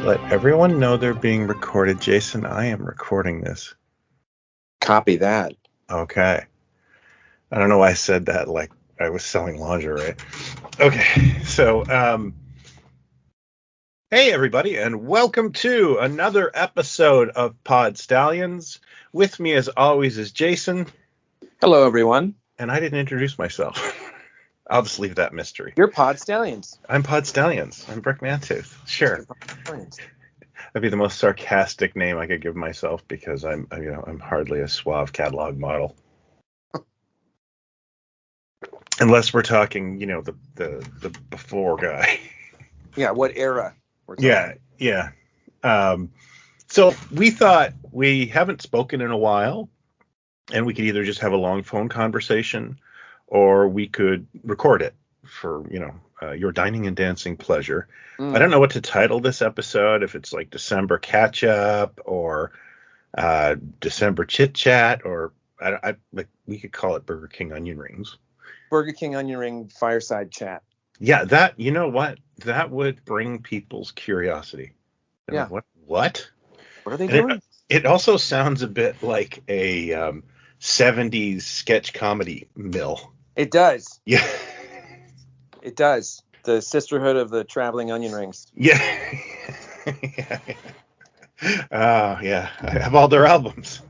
Let everyone know they're being recorded. Jason, I am recording this. Copy that. Okay. I don't know why I said that like I was selling lingerie. Okay. So, hey, everybody, and welcome to another episode of Pod Stallions. With me, as always, is Jason. Hello, everyone. And I didn't introduce myself. I'll just leave that mystery. You're Pod Stallions. I'm Pod Stallions. I'm Brick Mantooth. Sure. That'd be the most sarcastic name I could give myself because I'm hardly a suave catalog model. Unless we're talking, the before guy. Yeah, what era? Yeah. So we thought we haven't spoken in a while, and we could either just have a long phone conversation, or we could record it for, your dining and dancing pleasure. I don't know what to title this episode, if it's like December catch up or December chit chat, or we could call it Burger King onion rings. Burger King onion ring fireside chat. Yeah, that, you know what? That would bring people's curiosity. Yeah. What? What are they doing? It also sounds a bit like a 70s sketch comedy mill. It does. Yeah. It does. The Sisterhood of the Traveling Onion Rings. Yeah. Yeah. I have all their albums.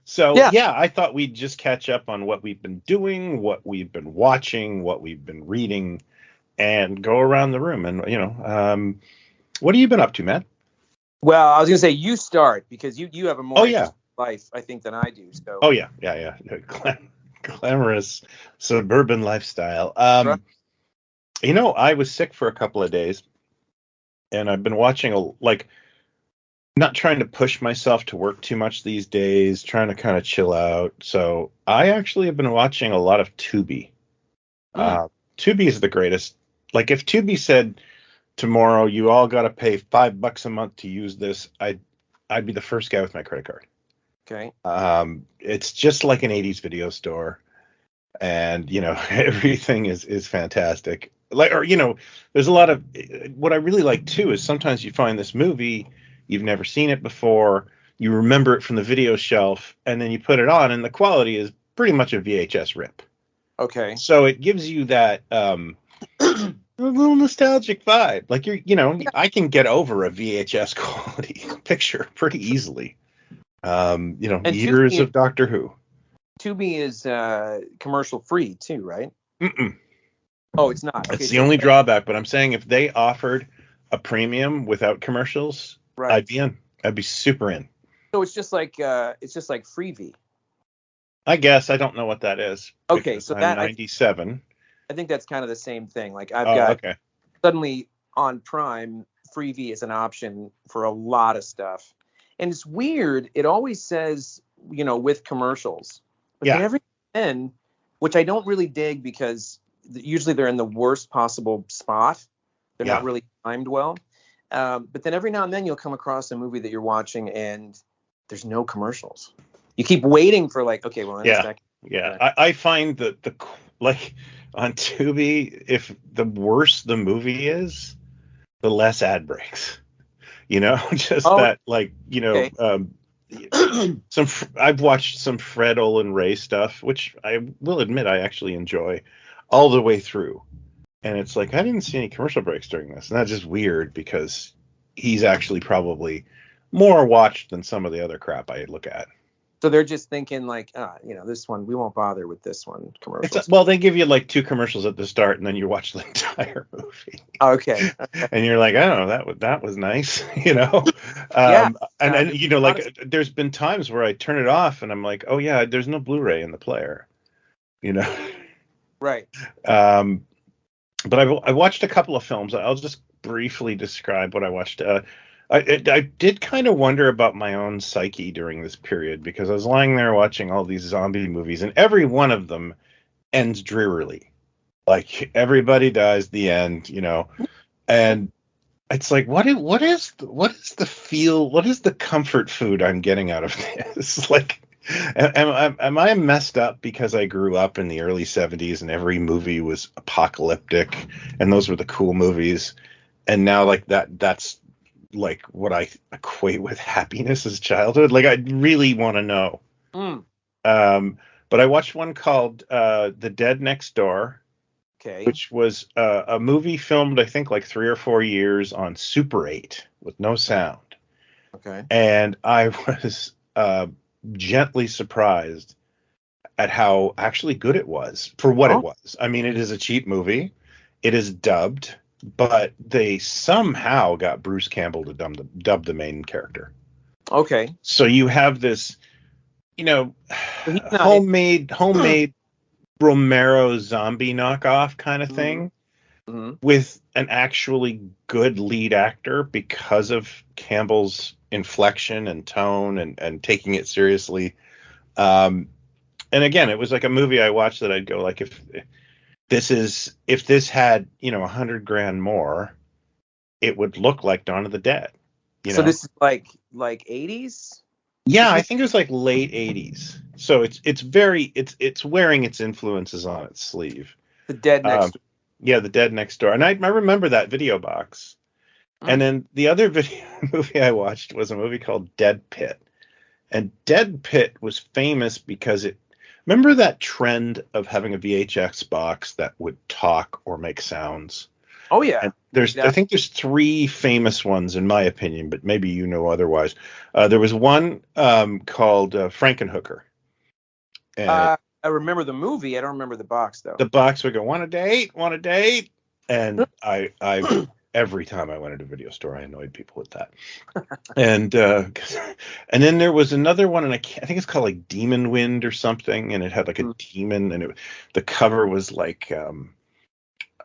So, yeah, I thought we'd just catch up on what we've been doing, what we've been watching, what we've been reading, and go around the room. And, what have you been up to, Matt? Well, I was going to say you start, because you have a more life, I think, than I do. So. Oh, yeah. Glamorous suburban lifestyle. I was sick for a couple of days, and I've been watching not trying to push myself to work too much these days, trying to kind of chill out. So I actually have been watching a lot of Tubi. Tubi is the greatest. Like, if Tubi said tomorrow you all got to pay $5 a month to use this, I'd be the first guy with my credit card. Okay. It's just like an 80s video store, and everything is fantastic. There's a lot of what I really like too is sometimes you find this movie, you've never seen it before, you remember it from the video shelf, and then you put it on, and the quality is pretty much a VHS rip. Okay. So it gives you that a little nostalgic vibe. Like I can get over a VHS quality picture pretty easily. And years of Doctor Who. Tubi is commercial free too, right? Mm-mm. Oh, it's not. It's the only drawback, but I'm saying if they offered a premium without commercials, right, I'd be in. I'd be super in. So it's just like Freevee. I guess I don't know what that is. Okay, so I'm that 97. I think that's kind of the same thing. Like I've got suddenly on Prime, Freevee is an option for a lot of stuff. And it's weird. It always says, with commercials. But every then, which I don't really dig because usually they're in the worst possible spot. They're not really timed well. But then every now and then you'll come across a movie that you're watching and there's no commercials. You keep waiting for I find that on Tubi, if the worse the movie is, the less ad breaks. I've watched some Fred Olin Ray stuff, which I will admit I actually enjoy all the way through. And it's like, I didn't see any commercial breaks during this. And that's just weird because he's actually probably more watched than some of the other crap I look at. So they're just thinking this one, we won't bother with this one commercials. Well, they give you 2 commercials at the start and then you watch the entire movie. Okay. And you're like, oh, that was nice, there's been times where I turn it off and I'm like, oh yeah, there's no Blu-ray in the player, Right. But I watched a couple of films. I'll just briefly describe what I watched. I did kind of wonder about my own psyche during this period because I was lying there watching all these zombie movies, and every one of them ends drearily. Like, everybody dies, the end, and it's like, what is the feel? What is the comfort food I'm getting out of this? Like, am I messed up because I grew up in the early 70s and every movie was apocalyptic and those were the cool movies? and now like that's like what I equate with happiness as childhood. Like I really want to know. But I watched one called The Dead Next Door, which was a movie filmed, I think, like 3 or 4 years on Super 8 with no sound. Okay. And I was gently surprised at how actually good it was for what it was. I mean, it is a cheap movie. It is dubbed, but they somehow got Bruce Campbell to dub the main character. Okay. So you have this, homemade Romero zombie knockoff kind of thing with an actually good lead actor because of Campbell's inflection and tone and taking it seriously. And again, it was like a movie I watched that I'd go like, if this had, $100,000 more, it would look like Dawn of the Dead. So this is like 80s? Yeah, I think it was like late 80s. So it's wearing its influences on its sleeve. The Dead Next Door. Yeah, The Dead Next Door. And I remember that video box. And then the other movie I watched was a movie called Dead Pit. And Dead Pit was famous because remember that trend of having a VHS box that would talk or make sounds? Oh yeah. And I think there's 3 famous ones in my opinion, but maybe you know otherwise. There was one called Frankenhooker. I remember the movie. I don't remember the box though. The box would go, want a date? And I every time I went into a video store, I annoyed people with that. And then there was another one, and I think it's called like Demon Wind or something, and it had like a demon, and the cover was like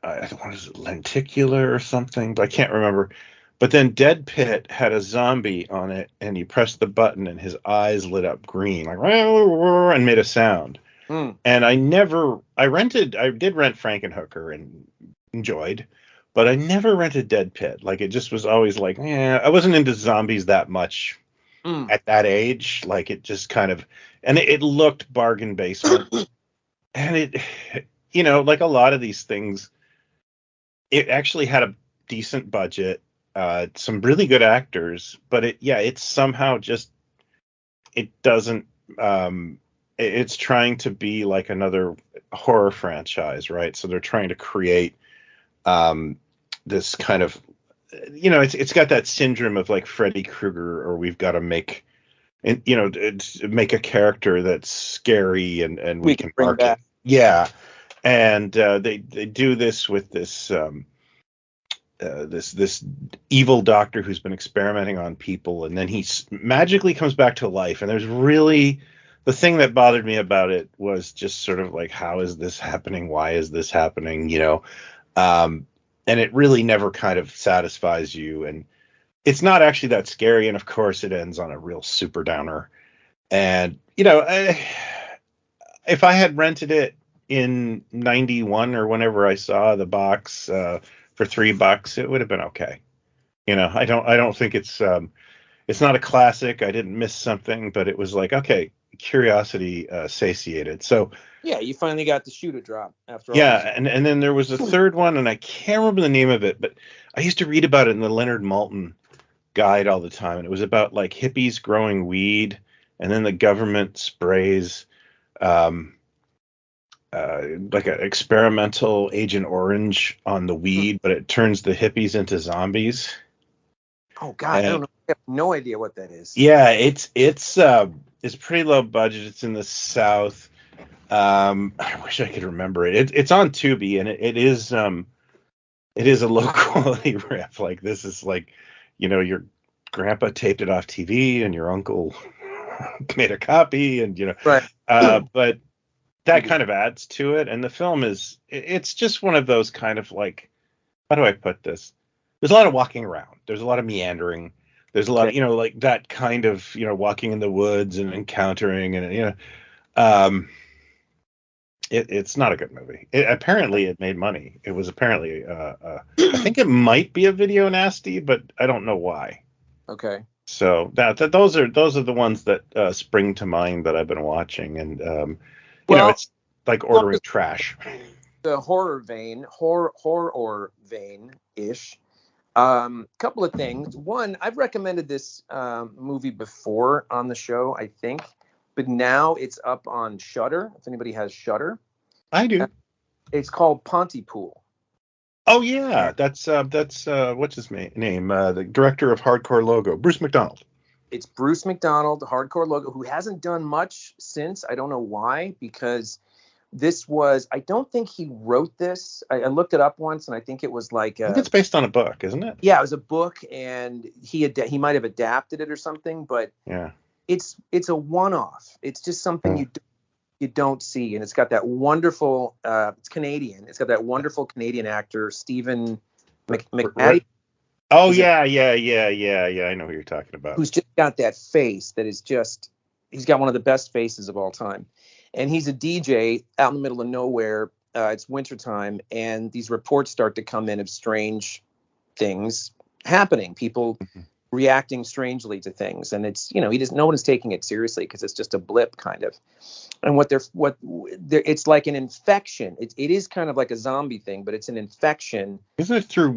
I don't know, what is it, lenticular or something, but I can't remember. But then Dead Pit had a zombie on it, and you pressed the button, and his eyes lit up green, like and made a sound. And I did rent Frankenhooker and enjoyed, but I never rented Dead Pit. Like it just was always like, I wasn't into zombies that much at that age. Like it just kind of, and it looked bargain basement, and it, like a lot of these things, it actually had a decent budget, some really good actors, but it's somehow just, it doesn't, it's trying to be like another horror franchise, right? So they're trying to create this kind of, it's got that syndrome of like Freddy Krueger, or we've got to make, make a character that's scary and we can market. Back. Yeah. And they do this with this this evil doctor who's been experimenting on people, and then he magically comes back to life. And there's really, the thing that bothered me about it was just sort of like, how is this happening? Why is this happening? And it really never kind of satisfies you. And it's not actually that scary. And of course it ends on a real super downer. And, if I had rented it in 91 or whenever I saw the box for $3, it would have been okay. I don't think it's not a classic. I didn't miss something, but it was like, okay, curiosity satiated. So yeah, you finally got the shoe to drop after all. Yeah, and then there was a third one, and I can't remember the name of it, but I used to read about it in the Leonard Maltin guide all the time, and it was about like hippies growing weed, and then the government sprays like an experimental Agent Orange on the weed, but it turns the hippies into zombies. Oh God, I don't know. I have no idea what that is. Yeah, it's pretty low budget. It's in the South. I wish I could remember it. It's on Tubi, and it is a low quality rip. Like this is like, your grandpa taped it off TV, and your uncle made a copy, and right. But that kind of adds to it, and the film it's just one of those kind of like, how do I put this? There's a lot of walking around. There's a lot of meandering. There's a lot of, like that kind of, walking in the woods and encountering, and it's not a good movie. Apparently it made money. It was apparently I think it might be a video nasty, but I don't know why. Okay. So those are the ones that spring to mind that I've been watching, and it's like ordering trash. The horror vein, horror vein ish. Couple of things. One, I've recommended this movie before on the show, I think, but now it's up on Shudder. If anybody has Shudder, I do. It's called Pontypool. Oh yeah, that's what's his name? The director of Hardcore Logo, Bruce McDonald. It's Bruce McDonald, Hardcore Logo, who hasn't done much since. I don't know why, because I don't think he wrote this. I looked it up once, and I think it was like I think it's based on a book, isn't it? Yeah, it was a book, and he might have adapted it or something, but yeah, it's a one-off. It's just something you don't see, and it's got that wonderful. It's Canadian. It's got that wonderful Canadian actor Stephen McMatty. Oh yeah. I know who you're talking about. Who's just got that face that is just. He's got one of the best faces of all time. And he's a DJ out in the middle of nowhere. It's wintertime, and these reports start to come in of strange things happening. People reacting strangely to things, and it's no one is taking it seriously because it's just a blip, kind of. And it's like an infection. It is kind of like a zombie thing, but it's an infection. Isn't it through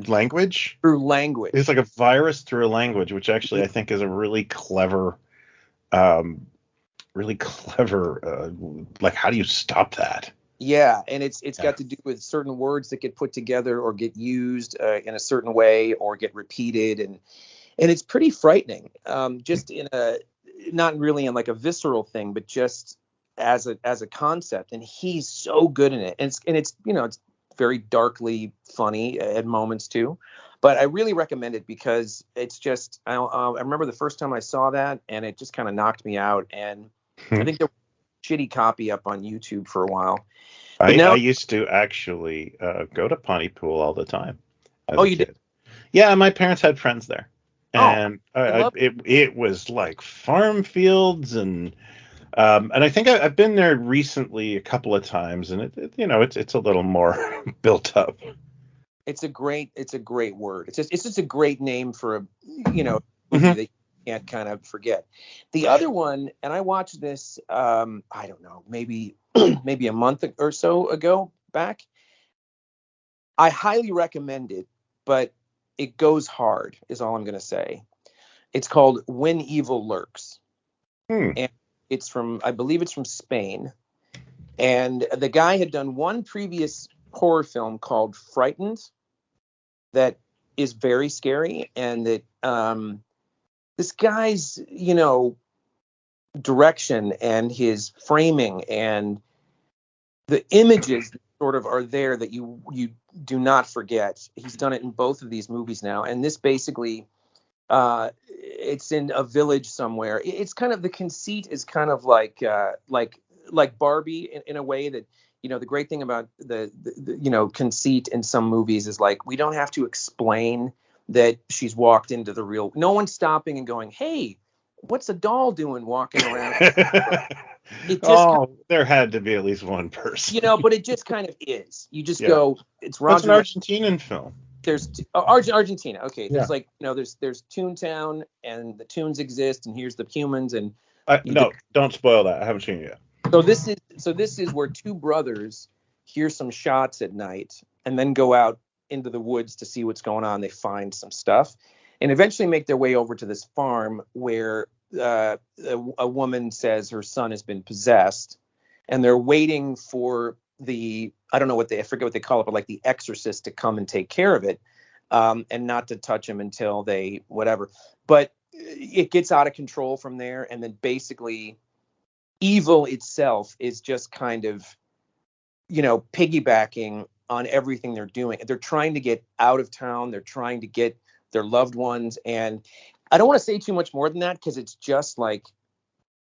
language? Through language. It's like a virus through a language, which actually I think is a really clever. Like, how do you stop that? Yeah, and it's got to do with certain words that get put together or get used in a certain way or get repeated, and it's pretty frightening. Just in not really in like a visceral thing, but just as a concept. And he's so good in it, and it's it's very darkly funny at moments too. But I really recommend it because it's just I remember the first time I saw that, and it just kind of knocked me out. And I think there was a shitty copy up on YouTube for a while. I used to actually go to Pontypool all the time. Oh, you did? Yeah, my parents had friends there, and it was like farm fields, and I think I've been there recently a couple of times, and it's a little more built up. It's a great word. It's just a great name for a movie that you can't kind of forget. The other one, and I watched this I don't know, maybe a month or so ago back. I highly recommend it, but it goes hard is all I'm going to say. It's called When Evil Lurks. And I believe it's from Spain. And the guy had done one previous horror film called Frightened that is very scary, and that this guy's direction and his framing and the images sort of are there that you do not forget. He's done it in both of these movies now, and this basically it's in a village somewhere. It's kind of, the conceit is kind of like Barbie in a way that the great thing about the conceit in some movies is like we don't have to explain that she's walked into the real. No one's stopping and going, "Hey, what's a doll doing walking around?" There had to be at least one person. But it just kind of is. You just go, it's Roger. That's an Argentinian film. There's Argentina. Okay, there's there's Toontown, and the Toons exist, and here's the humans, and don't spoil that. I haven't seen it yet. So this is where two brothers hear some shots at night and then go out into the woods to see what's going on. They find some stuff and eventually make their way over to this farm where a woman says her son has been possessed, and they're waiting for I forget what they call it, but like the exorcist to come and take care of it, and not to touch him until they whatever. But it gets out of control from there, and then basically evil itself is just kind of, piggybacking on everything they're doing. They're trying to get out of town. They're trying to get their loved ones. And I don't want to say too much more than that, because it's just like,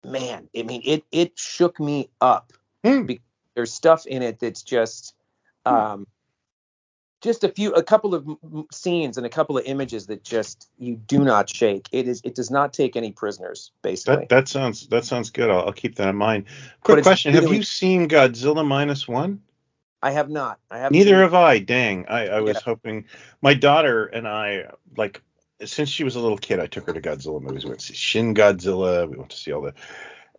man, I mean, it shook me up. Because there's stuff in it that's just a couple of scenes and a couple of images that just you do not shake. It does not take any prisoners, basically. That sounds good. I'll keep that in mind. Quick question: have you seen Godzilla -1? I have not. Neither have I. Dang, I was hoping. My daughter and I, like, since she was a little kid, I took her to Godzilla movies. We went to see Shin Godzilla. We went to see all the,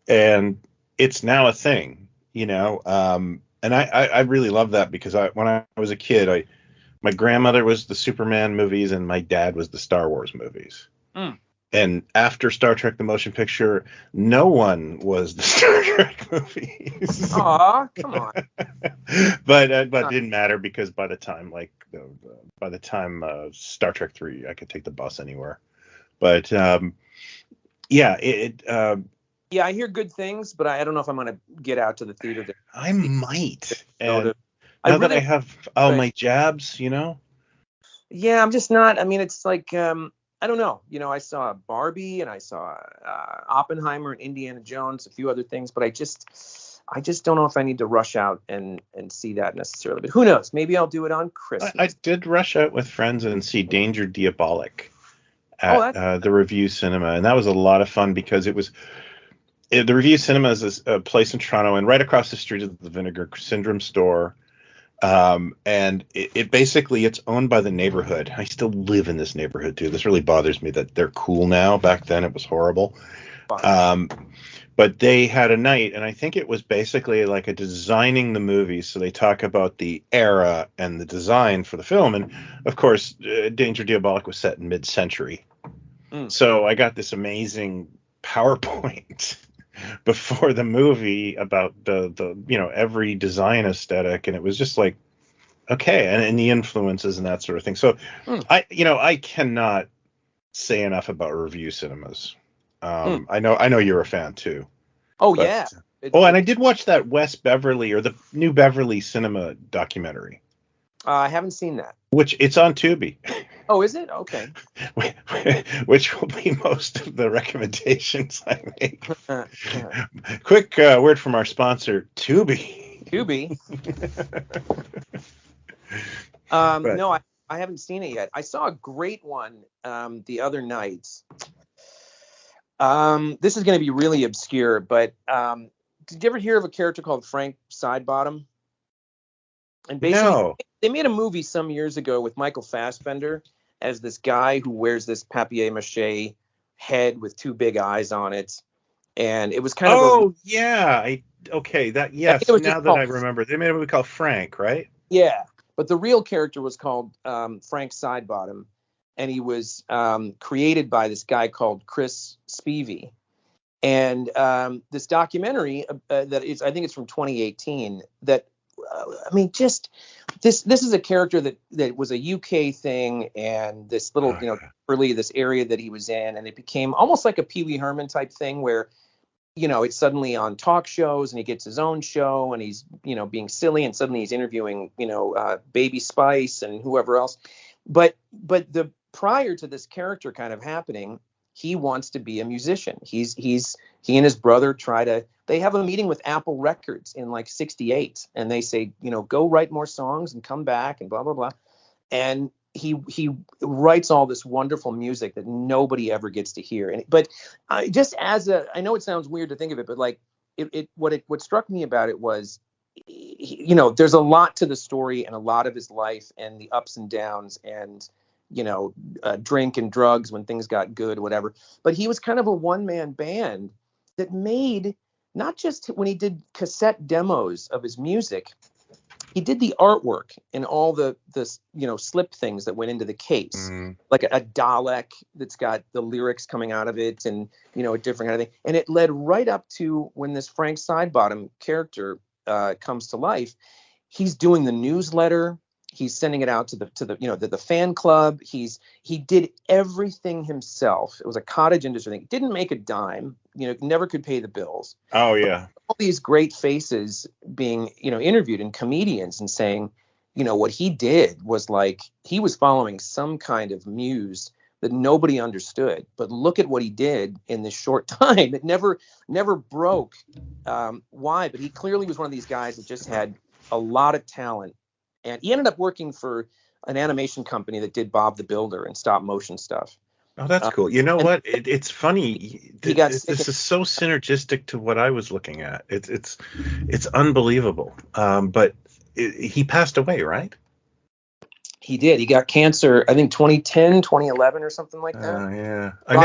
and it's now a thing, And I really love that because when I was a kid, My grandmother was the Superman movies, and my dad was the Star Wars movies. Mm. And after Star Trek: The Motion Picture, no one was the Star Trek movies. Aw, come on. but it didn't matter, because by the time Star Trek 3, I could take the bus anywhere. But yeah, yeah, I hear good things, but I don't know if I'm gonna get out to the theater. I might. And now that I have all my jabs, Yeah, I'm just not. I mean, it's like I don't know. I saw Barbie, and I saw Oppenheimer and Indiana Jones, a few other things, but I just don't know if I need to rush out and see that necessarily. But who knows? Maybe I'll do it on Christmas. I did rush out with friends and see Danger Diabolic at the Review Cinema, and that was a lot of fun, because it was the Review Cinema is a place in Toronto, and right across the street is the Vinegar Syndrome store. And it basically, it's owned by the neighborhood. I still live in this neighborhood too. This really bothers me that they're cool now. Back then it was horrible. But they had a night, and I think it was basically like a designing the movie. So they talk about the era and the design for the film. And of course, Danger Diabolic was set in mid-century. So I got this amazing PowerPoint before the movie about the every design aesthetic, and it was just like, okay, and the influences and that sort of thing. So I cannot say enough about Review Cinemas. I know you're a fan too. Oh, yeah. And I did watch that West Beverly, or the New Beverly Cinema documentary. I haven't seen that. Which it's on Tubi. Oh, is it? Okay. Which will be most of the recommendations I make. Quick word from our sponsor, Tubi. Tubi. No, I haven't seen it yet. I saw a great one the other night. This is going to be really obscure, but did you ever hear of a character called Frank Sidebottom? And basically, they made a movie some years ago with Michael Fassbender as this guy who wears this papier-mâché head with two big eyes on it. And it was kind of now that I remember, they made a movie called Frank, right? Yeah, but the real character was called Frank Sidebottom, and he was created by this guy called Chris Spivey. And this documentary I think it's from 2018, that this is a character that was a UK thing, and this little, this area that he was in, and it became almost like a Pee Wee Herman type thing where, it's suddenly on talk shows, and he gets his own show, and he's, being silly, and suddenly he's interviewing, Baby Spice and whoever else. But the prior to this character kind of happening, he wants to be a musician. He and his brother they have a meeting with Apple Records in like 68, and they say, go write more songs and come back and blah, blah, blah. And he writes all this wonderful music that nobody ever gets to hear. But I know it sounds weird to think of it, but like what struck me about it was, there's a lot to the story, and a lot of his life, and the ups and downs, and drink and drugs when things got good, whatever. But he was kind of a one-man band that made, not just when he did cassette demos of his music, he did the artwork and all the slip things that went into the case, like a Dalek that's got the lyrics coming out of it, and a different kind of thing. And it led right up to when this Frank Sidebottom character comes to life. He's doing the newsletter. He's sending it out to the fan club. He did everything himself. It was a cottage industry thing. Didn't make a dime. Never could pay the bills. Oh yeah. All these great faces being interviewed, and comedians, and saying, what he did was like he was following some kind of muse that nobody understood. But look at what he did in this short time. It never broke. Why? But he clearly was one of these guys that just had a lot of talent. And he ended up working for an animation company that did Bob the Builder and stop motion stuff. Oh, that's cool. You know what? It's funny. This is so synergistic to what I was looking at. It's unbelievable. But he passed away, right? He did. He got cancer, I think 2010, 2011 or something like that. Oh, yeah. I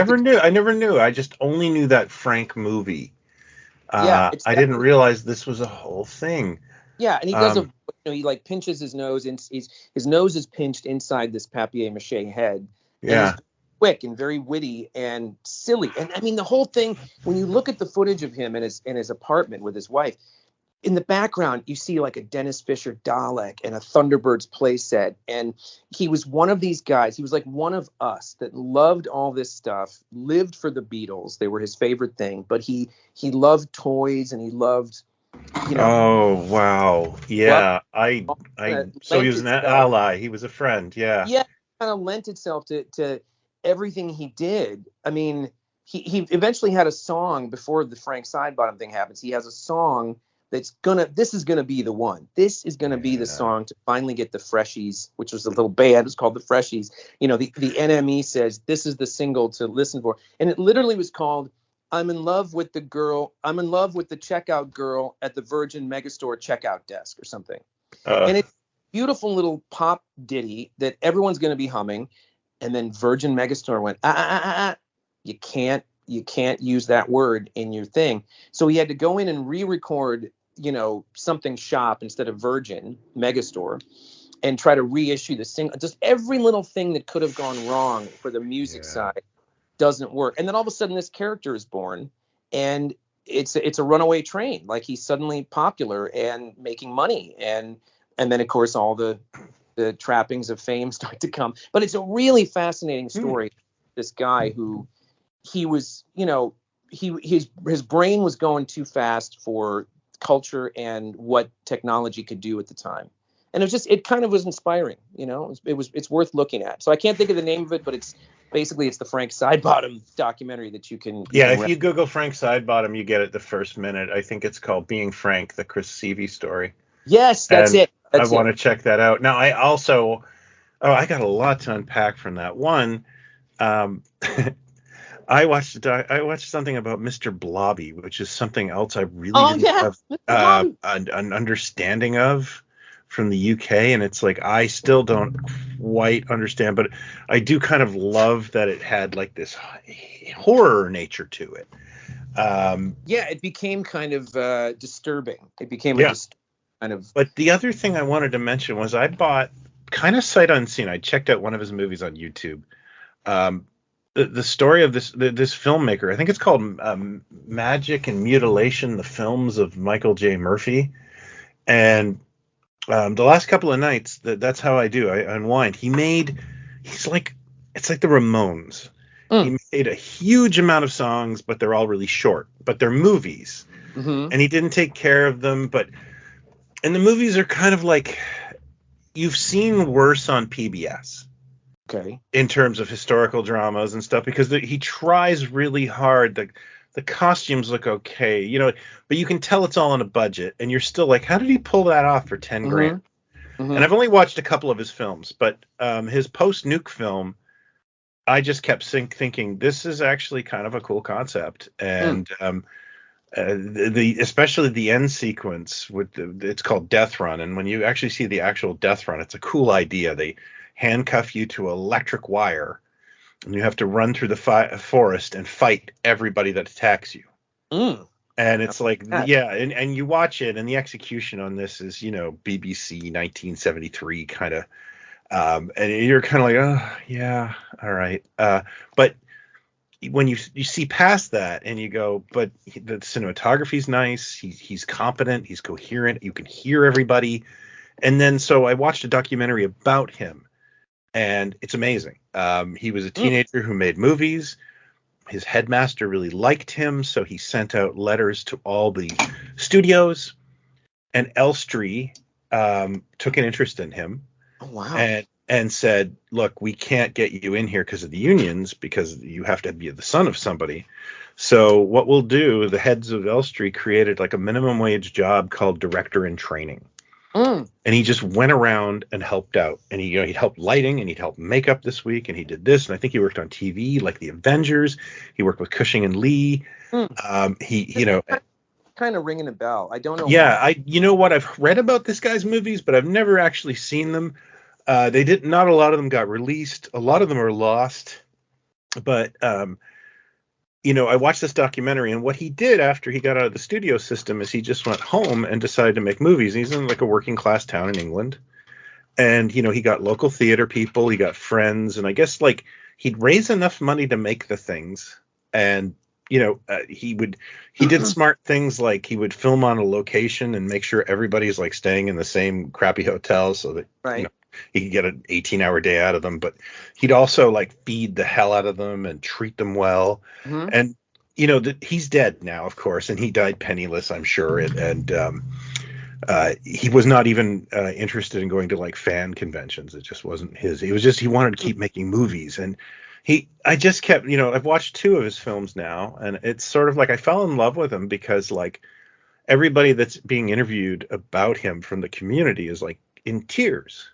never knew. I just only knew that Frank movie. I didn't realize this was a whole thing. Yeah, and he does he like pinches his nose, and his nose is pinched inside this papier-mâché head. Yeah. And he's quick and very witty and silly. And I mean, the whole thing, when you look at the footage of him in his apartment with his wife, in the background, you see like a Dennis Fisher Dalek and a Thunderbirds playset. And he was one of these guys. He was like one of us that loved all this stuff, lived for the Beatles. They were his favorite thing. But he loved toys, and he loved, Oh, wow. Yeah. So he was an ally. He was a friend. Yeah. Yeah. Kind of lent itself to everything he did. I mean, he eventually had a song before the Frank Sidebottom thing happens. He has a song this is gonna be the one. This is gonna be the song to finally get the Freshies, which was a little band. It was called the Freshies. The NME says this is the single to listen for, and it literally was called "I'm in love with the checkout girl at the Virgin Megastore checkout desk" or something. And it's a beautiful little pop ditty that everyone's gonna be humming. And then Virgin Megastore went, you can't use that word in your thing. So he had to go in and re-record, something shop instead of Virgin Megastore, and try to reissue the single. Just every little thing that could have gone wrong for the music side doesn't work. And then all of a sudden this character is born, and it's a runaway train. Like, he's suddenly popular and making money. And then of course all the trappings of fame start to come. But it's a really fascinating story. This guy who he was, his brain was going too fast for culture and what technology could do at the time. And it kind of was inspiring, it's worth looking at. So I can't think of the name of it, but it's the Frank Sidebottom documentary that you can. If you Google Frank Sidebottom, you get it the first minute. I think it's called Being Frank, the Chris Seavey story. Yes, that's it. I want to check that out. Now, I also, I got a lot to unpack from that. One, I watched something about Mr. Blobby, which is something else I really didn't have an understanding of from the UK, and it's like I still don't quite understand, but I do kind of love that it had like this horror nature to it. It became kind of disturbing. It became a kind of. But the other thing I wanted to mention was I bought, kind of sight unseen, I checked out one of his movies on YouTube. The story of this filmmaker, I think it's called Magic and Mutilation, the Films of Michael J. Murphy. And the last couple of nights, that's how I do. I unwind. It's like the Ramones. He made a huge amount of songs, but they're all really short. But they're movies. Mm-hmm. And he didn't take care of them. And the movies are kind of like, you've seen worse on PBS. Okay. In terms of historical dramas and stuff, because he tries really hard. The costumes look okay, but you can tell it's all on a budget, and you're still like, how did he pull that off for 10 grand? Mm-hmm. And I've only watched a couple of his films, but his post-nuke film, I just kept thinking this is actually kind of a cool concept. And especially the end sequence it's called Death Run, and when you actually see the actual Death Run, it's a cool idea. They handcuff you to electric wire, and you have to run through the forest and fight everybody that attacks you. And it's like, and you watch it, and the execution on this is, BBC 1973 kind of, and you're kind of like, oh yeah, all right. But when you see past that and you go, but the cinematography's nice, he's competent, he's coherent, you can hear everybody. And then so I watched a documentary about him, and it's amazing. He was a teenager who made movies. His headmaster really liked him, so he sent out letters to all the studios, and Elstree took an interest in him. Oh, wow. And said, look, we can't get you in here because of the unions, because you have to be the son of somebody. So what we'll do, the heads of Elstree created like a minimum wage job called director in training. And he just went around and helped out. And he'd help lighting, and he'd help makeup this week, and he did this. And I think he worked on TV, like the Avengers. He worked with Cushing and Lee. He kind of ringing a bell. I don't know. Yeah, you know what? I've read about this guy's movies, but I've never actually seen them. Not a lot of them got released. A lot of them are lost. But I watched this documentary, and what he did after he got out of the studio system is he just went home and decided to make movies. He's in like a working class town in England. And, he got local theater people, he got friends, and I guess like he'd raise enough money to make the things. And, he did smart things, like he would film on a location and make sure everybody's like staying in the same crappy hotel so that, right. He could get an 18-hour day out of them. But he'd also like feed the hell out of them and treat them well. Mm-hmm. And, he's dead now, of course, and he died penniless, I'm sure. And he was not even interested in going to like fan conventions. It just wasn't his. It was just he wanted to keep making movies. And I just kept, I've watched 2 of his films now, and it's sort of like I fell in love with him because like everybody that's being interviewed about him from the community is like in tears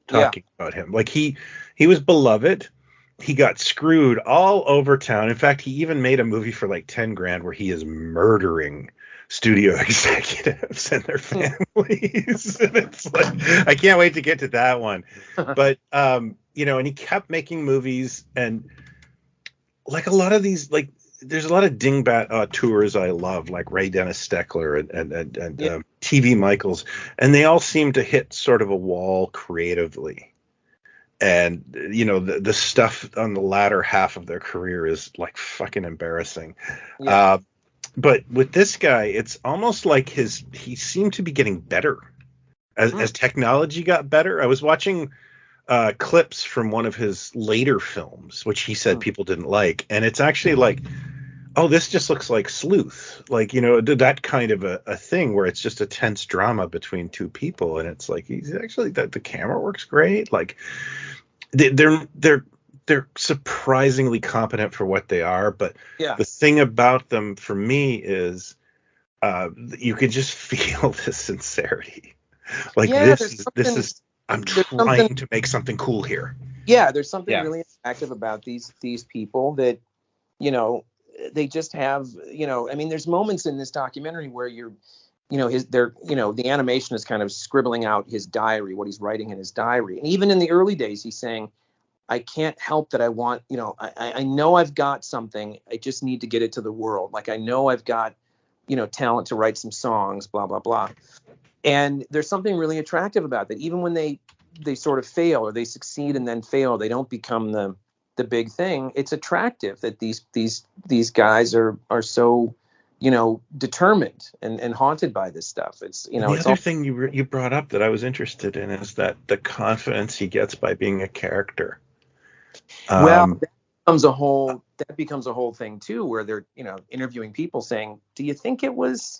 talking about him. Like he was beloved. He got screwed all over town. In fact, he even made a movie for like 10 grand where he is murdering studio executives and their families. And it's like, I can't wait to get to that one. But, and he kept making movies, and like a lot of these, like there's a lot of dingbat tours I love, like Ray Dennis Steckler and TV Michaels, and they all seem to hit sort of a wall creatively. And, the stuff on the latter half of their career is like fucking embarrassing. Yeah. But with this guy, it's almost like he seemed to be getting better as technology got better. I was watching clips from one of his later films, which he said people didn't like. And it's actually like, oh, this just looks like Sleuth. Like, that kind of a thing where it's just a tense drama between 2 people. And it's like, he's actually, the camera works great. Like they're surprisingly competent for what they are. But the thing about them for me is you could just feel the sincerity. Like this is I'm trying to make something cool here. Yeah, there's something really attractive about these people that, they just have, I mean, there's moments in this documentary where the animation is kind of scribbling out his diary, what he's writing in his diary. And even in the early days, he's saying, I can't help that I want, I know I've got something. I just need to get it to the world. Like, I know I've got, talent to write some songs, blah, blah, blah. And there's something really attractive about that. Even when they sort of fail, or they succeed and then fail, they don't become the big thing. It's attractive that these guys are so, determined and haunted by this stuff. It's, the other thing you brought up that I was interested in is that the confidence he gets by being a character. Well, that becomes a whole thing too, where they're, interviewing people saying, do you think it was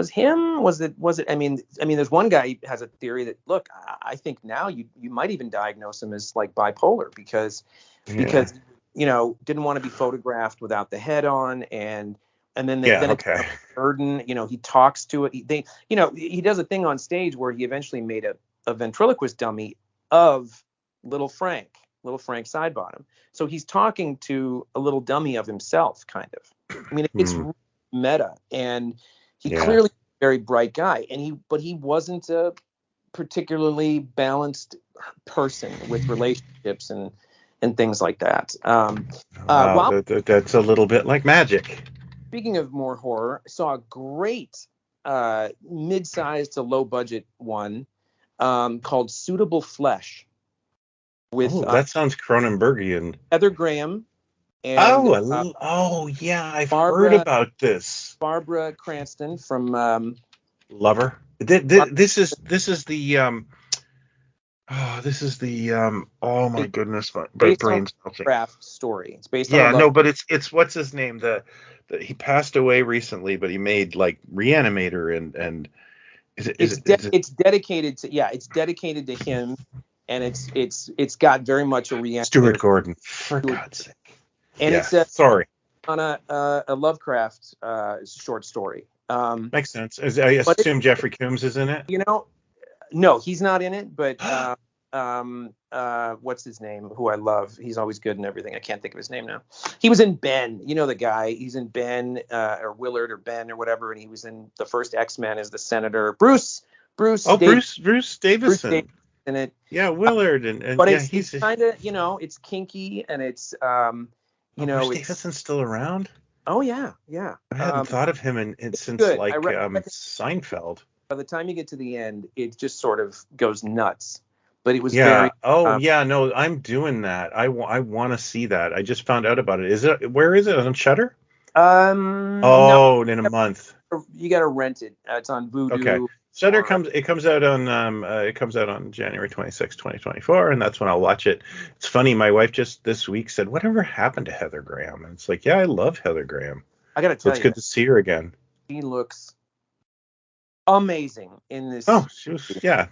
him? Was it, I mean, there's one guy who has a theory that, look, I think now you might even diagnose him as like bipolar because, didn't want to be photographed without the head on. And then it's a burden, he talks to it. He does a thing on stage where he eventually made a ventriloquist dummy of Little Frank Sidebottom. So he's talking to a little dummy of himself, kind of. I mean, it's meta, and he clearly a very bright guy, but he wasn't a particularly balanced person with relationships and things like that. That's a little bit like magic. Speaking of more horror, I saw a great mid-sized to low-budget one called Suitable Flesh. That sounds Cronenbergian. Heather Graham. And, I've heard about this. Barbara Cranston from Lover. This is the oh my goodness, my brain's melting. Craft story. It's based on but it's what's his name? He passed away recently, but he made like Reanimator and it's dedicated to him, and it's got very much a Reanimator. Stuart Gordon, for God's sake. And it's on a Lovecraft short story. Makes sense. I assume Jeffrey Combs is in it. No, he's not in it. But what's his name? Who I love. He's always good and everything. I can't think of his name now. He was in Ben. The guy. He's in Ben or Willard or Ben or whatever. And he was in the first X-Men as the Senator. Bruce. Bruce Davison. In it. Yeah, Willard and but he's kind of it's kinky and it's Bruce Davison's still around? Oh yeah, yeah. I hadn't thought of him since good. like Seinfeld. By the time you get to the end, it just sort of goes nuts. But it was Yeah. very. Yeah. No, I'm doing that. I want to see that. I just found out about it. Where is it? On Shudder? No, In a month. You got to rent it. It's on Vudu. Okay. Shudder comes out on January 26, 2024, and that's when I'll watch it. It's funny, my wife just this week said, "Whatever happened to Heather Graham?" And it's like, yeah, I love Heather Graham. I got to tell you, it's good to see her again. She looks amazing in this. Oh, she was, yeah.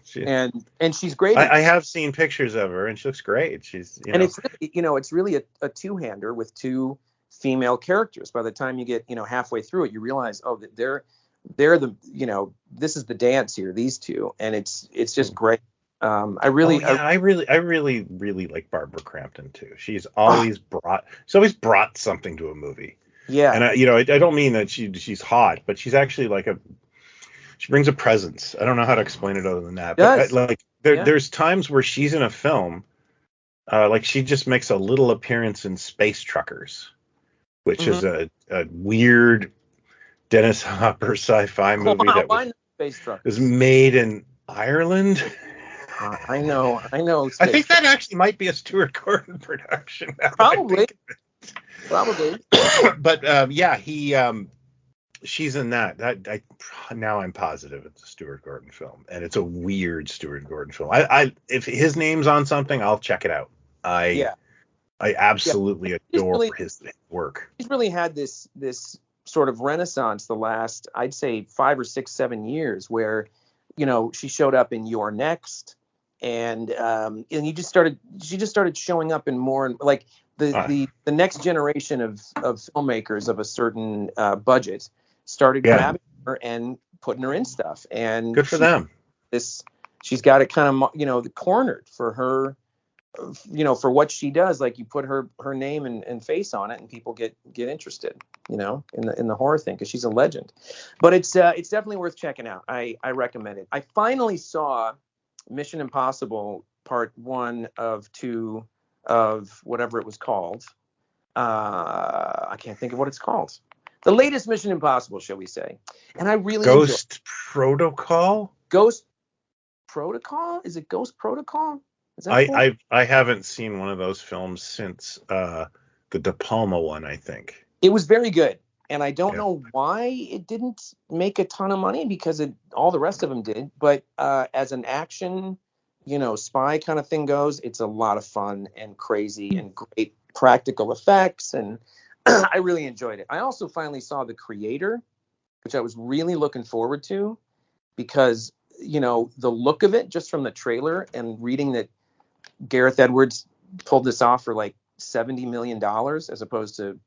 And she's great. I have seen pictures of her, and she looks great. She's, it's really a two-hander with two female characters. By the time you get, halfway through it, you realize, oh, that they're the, this is the dance here, these two, and it's just great. I really like Barbara Crampton too. She's always brought something to a movie. Yeah. And I don't mean that she's hot, but she's actually she brings a presence. I don't know how to explain it other than that. But there's times where she's in a film, like she just makes a little appearance in Space Truckers, which is a weird Dennis Hopper sci-fi movie that was made in Ireland. I know. I think that actually might be a Stuart Gordon production. Probably. But she's in that. Now I'm positive it's a Stuart Gordon film, and it's a weird Stuart Gordon film. If his name's on something, I'll check it out. I absolutely adore his work. He's really had this sort of renaissance the last, I'd say, 5 or 6, 7 years, where she showed up in You're Next, and she just started showing up in more like the next generation of filmmakers of a certain budget started grabbing her and putting her in stuff, and good for them. She's got it kind of cornered for her, for what she does. Like, you put her name and face on it, and people get interested, in the horror thing, because she's a legend. But it's definitely worth checking out. I recommend it. I finally saw Mission Impossible Part 1 of 2 of whatever it was called. I can't think of what it's called. The latest Mission Impossible, shall we say? And I really Ghost Protocol. Ghost Protocol? Is it Ghost Protocol? Is that I haven't seen one of those films since the De Palma one, I think. It was very good, and I don't know why it didn't make a ton of money, because all the rest of them did. But as an action, spy kind of thing goes, it's a lot of fun and crazy and great practical effects, and I really enjoyed it. I also finally saw The Creator, which I was really looking forward to, because the look of it, just from the trailer, and reading that Gareth Edwards pulled this off for like $70 million as opposed to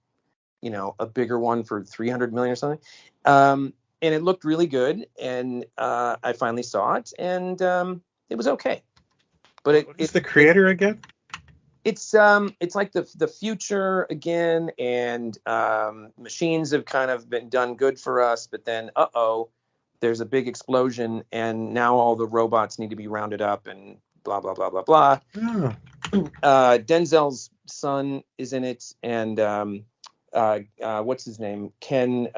a bigger one for $300 million or something, and it looked really good, and I finally saw it, and it was okay. But it's The Creator again. It's like the future again, and machines have kind of been done good for us, but then there's a big explosion, and now all the robots need to be rounded up, and blah blah blah blah blah. Oh. Denzel's son is in it, and what's his name? Ken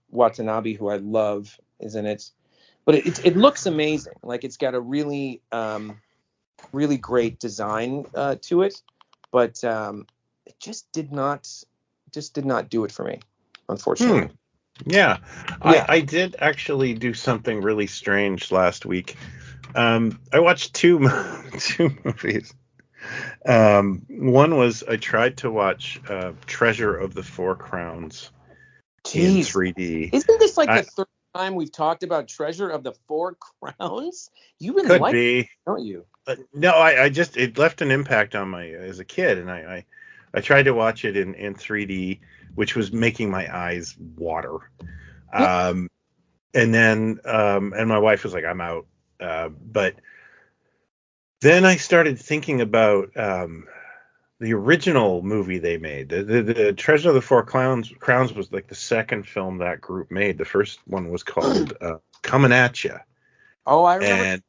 Watanabe, who I love, is in it. But it looks amazing. Like, it's got a really really great design to it, but it just did not do it for me, unfortunately. Yeah. I did actually do something really strange last week. I watched two movies. One was, I tried to watch Treasure of the Four Crowns in 3D. Isn't this like the third time we've talked about Treasure of the Four Crowns? You really like it, don't you? No, it left an impact on my as a kid, and I tried to watch it in 3D, which was making my eyes water. And then and my wife was like, I'm out. But then I started thinking about the original movie they made. The Treasure of the Four Crowns was like the second film that group made. The first one was called Comin' At Ya. Oh, I remember. And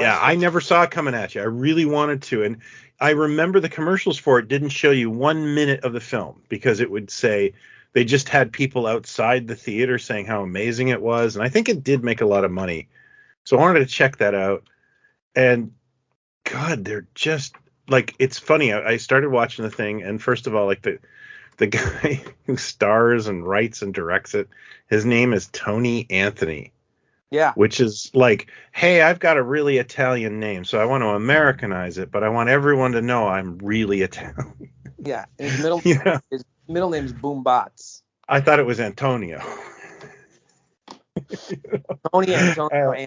I never saw it Coming At You. I really wanted to, and I remember the commercials for it didn't show you 1 minute of the film, because it would say they just had people outside the theater saying how amazing it was, and I think it did make a lot of money. So I wanted to check that out. And God, they're just like, it's funny. I started watching the thing, and first of all, like the guy who stars and writes and directs it, his name is Tony Anthony. Yeah. Which is like, hey, I've got a really Italian name, so I want to Americanize it, but I want everyone to know I'm really Italian. Yeah. And his middle name is Boombots. I thought it was Antonio. Tony Antonio.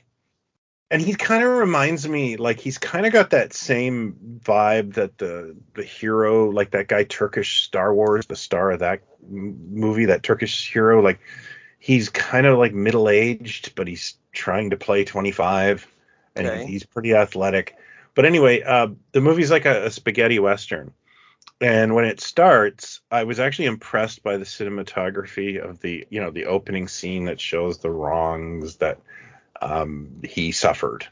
And he kind of reminds me, like, he's kind of got that same vibe that the hero, like that guy Turkish Star Wars, the star of that movie, that Turkish hero, like, he's kind of like middle-aged, but he's trying to play 25, and he's pretty athletic. But anyway, the movie's like a spaghetti Western. And when it starts, I was actually impressed by the cinematography of the opening scene that shows the wrongs that he suffered.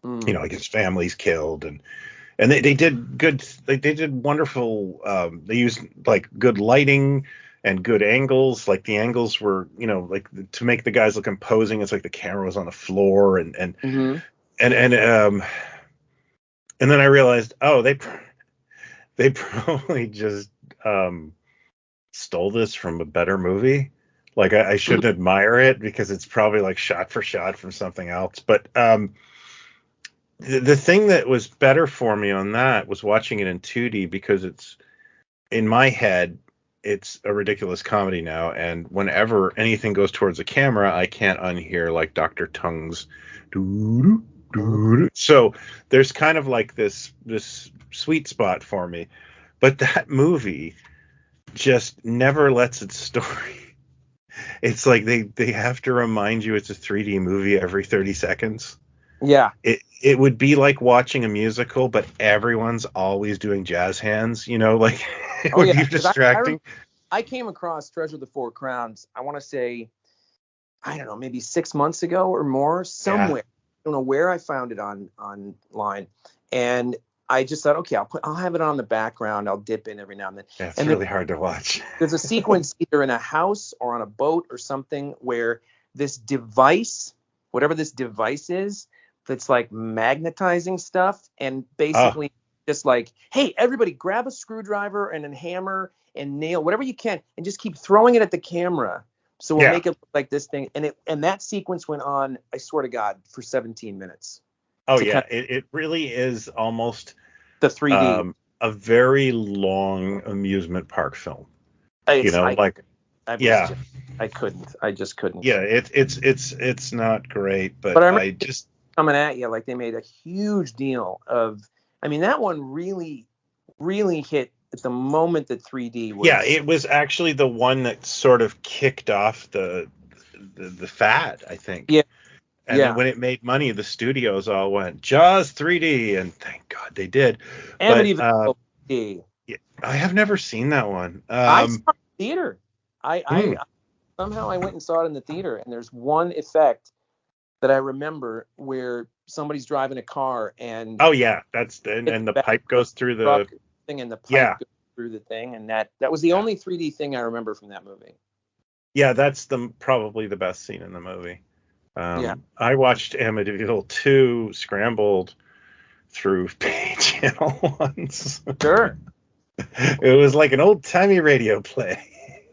Like his family's killed, and they did good. They did wonderful. They used like good lighting and good angles. Like the angles were, like to make the guys look imposing. It's like the camera was on the floor, and then I realized, oh, they probably just stole this from a better movie. Like I shouldn't admire it because it's probably like shot for shot from something else. But the thing that was better for me on that was watching it in 2D, because it's, in my head, it's a ridiculous comedy now, and whenever anything goes towards the camera, I can't unhear like Dr. Tongue's doo-doo-doo-doo. So there's kind of like this sweet spot for me. But that movie just never lets its story. It's like they have to remind you it's a 3D movie every 30 seconds. Yeah. It would be like watching a musical, but everyone's always doing jazz hands, like it would be distracting. I came across Treasure of the Four Crowns, I want to say, I don't know, maybe 6 months ago or more, somewhere. I don't know where I found it online. And I just thought, okay, I'll have it on the background. I'll dip in every now and then. Yeah, it's really hard to watch. There's a sequence either in a house or on a boat or something where this device, whatever this device is, that's like magnetizing stuff, and basically just like, hey, everybody grab a screwdriver and a hammer and nail whatever you can and just keep throwing it at the camera. So we'll make it look like this thing. And that sequence went on, I swear to God, for 17 minutes. Oh, yeah. It really is almost the 3D. A very long amusement park film. I couldn't. I just couldn't. Yeah, it's not great, but I just coming at you like they made a huge deal of. I mean, that one really, really hit at the moment that 3D was. Yeah, it was actually the one that sort of kicked off the fad, I think. Yeah. And then when it made money, the studios all went Jaws 3D, and thank God they did. Amityville 3D. Yeah, I have never seen that one. I saw it in the theater. I somehow I went and saw it in the theater, and there's one effect that I remember where somebody's driving a car and and the pipe goes through the thing, and the pipe goes through the thing, and that was the only 3D thing I remember from that movie. Yeah, that's probably the best scene in the movie. I watched Amityville 2 scrambled through pay channel once. Sure. It was like an old timey radio play.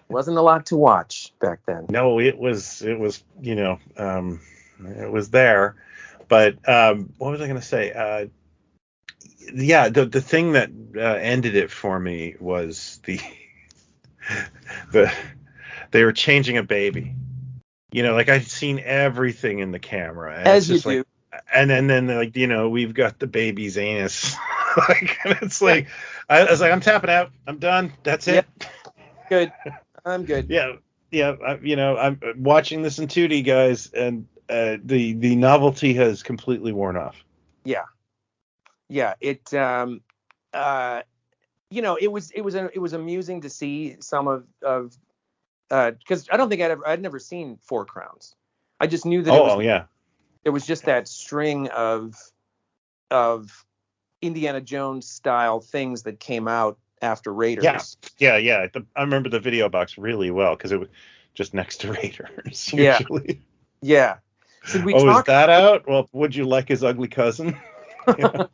Wasn't a lot to watch back then. No, it was it was there. But what was I going to say? The thing that ended it for me was they were changing a baby. Like I'd seen everything in the camera. And as you do. And then like, we've got the baby's anus. And it's like, I was like, I'm tapping out. I'm done. That's it. Good. I'm good. Yeah. I'm watching this in 2D, guys, and the novelty has completely worn off. Yeah. It it was amusing to see some of because I don't think I'd never seen Four Crowns. I just knew that it was just that string of Indiana Jones style things that came out after Raiders. Yeah. I remember the video box really well because it was just next to Raiders Yeah. usually. Yeah. Should we talk? talk? Is that out? Well, would you like his ugly cousin? Yeah.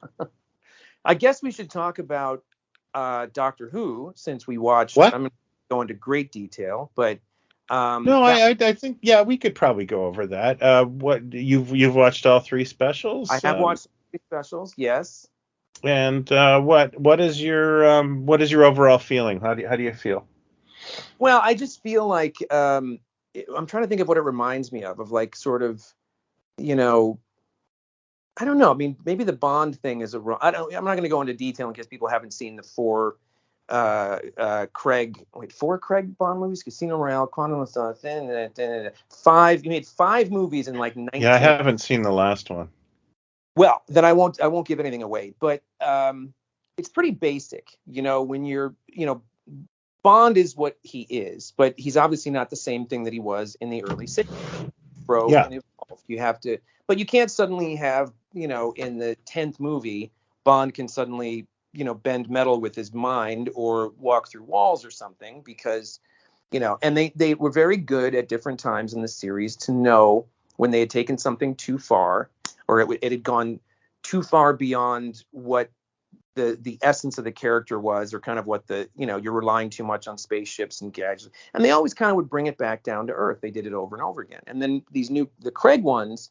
I guess we should talk about Doctor Who since we watched. What? I'm going to go into great detail, but no, I think we could probably go over that. What you've watched all 3 specials? I have watched 3 specials. Yes. And what is your overall feeling? How do you feel? Well, I just feel like I'm trying to think of what it reminds me of like sort of, I don't know. I mean, maybe the Bond thing is I'm not going to go into detail in case people haven't seen the 4 Craig Bond movies: Casino Royale, Quantum of Solace, 5. You made 5 movies in like 19. Yeah, I haven't seen the last one. Well, then I won't give anything away, but it's pretty basic. When you're, Bond is what he is, but he's obviously not the same thing that he was in the early 60s. And evolved. You have to, but you can't suddenly have, in the 10th movie, Bond can suddenly, bend metal with his mind or walk through walls or something because, and they were very good at different times in the series to know when they had taken something too far or it had gone too far beyond what the essence of the character was, or kind of what you're relying too much on spaceships and gadgets. And they always kind of would bring it back down to earth. They did it over and over again. And then the Craig ones,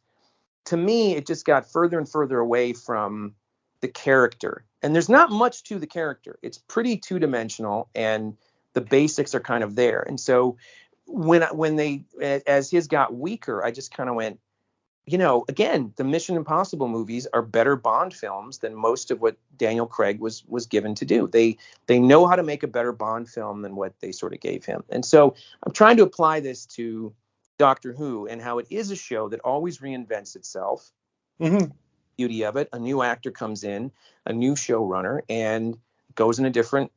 to me, it just got further and further away from the character. And there's not much to the character. It's pretty 2-dimensional and the basics are kind of there. And so when they, as his got weaker, I just kind of went, again, the Mission Impossible movies are better Bond films than most of what Daniel Craig was given to do. They know how to make a better Bond film than what they sort of gave him. And so I'm trying to apply this to Doctor Who and how it is a show that always reinvents itself. Mm-hmm. Beauty of it, a new actor comes in, a new showrunner, and goes in a different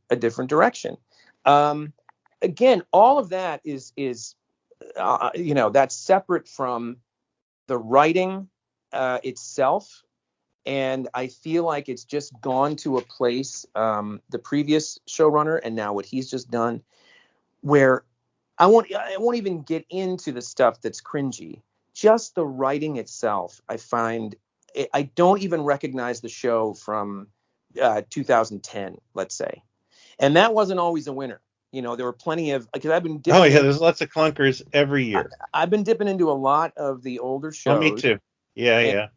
direction. Again, all of that is that's separate from the writing itself, and I feel like it's just gone to a place, the previous showrunner and now what he's just done, where I won't even get into the stuff that's cringy. Just the writing itself, I find I don't even recognize the show from 2010, let's say, and that wasn't always a winner. There were plenty of, because I've been dipping. Oh yeah, there's lots of clunkers every year. I've been dipping into a lot of the older shows. Oh, me too. Yeah.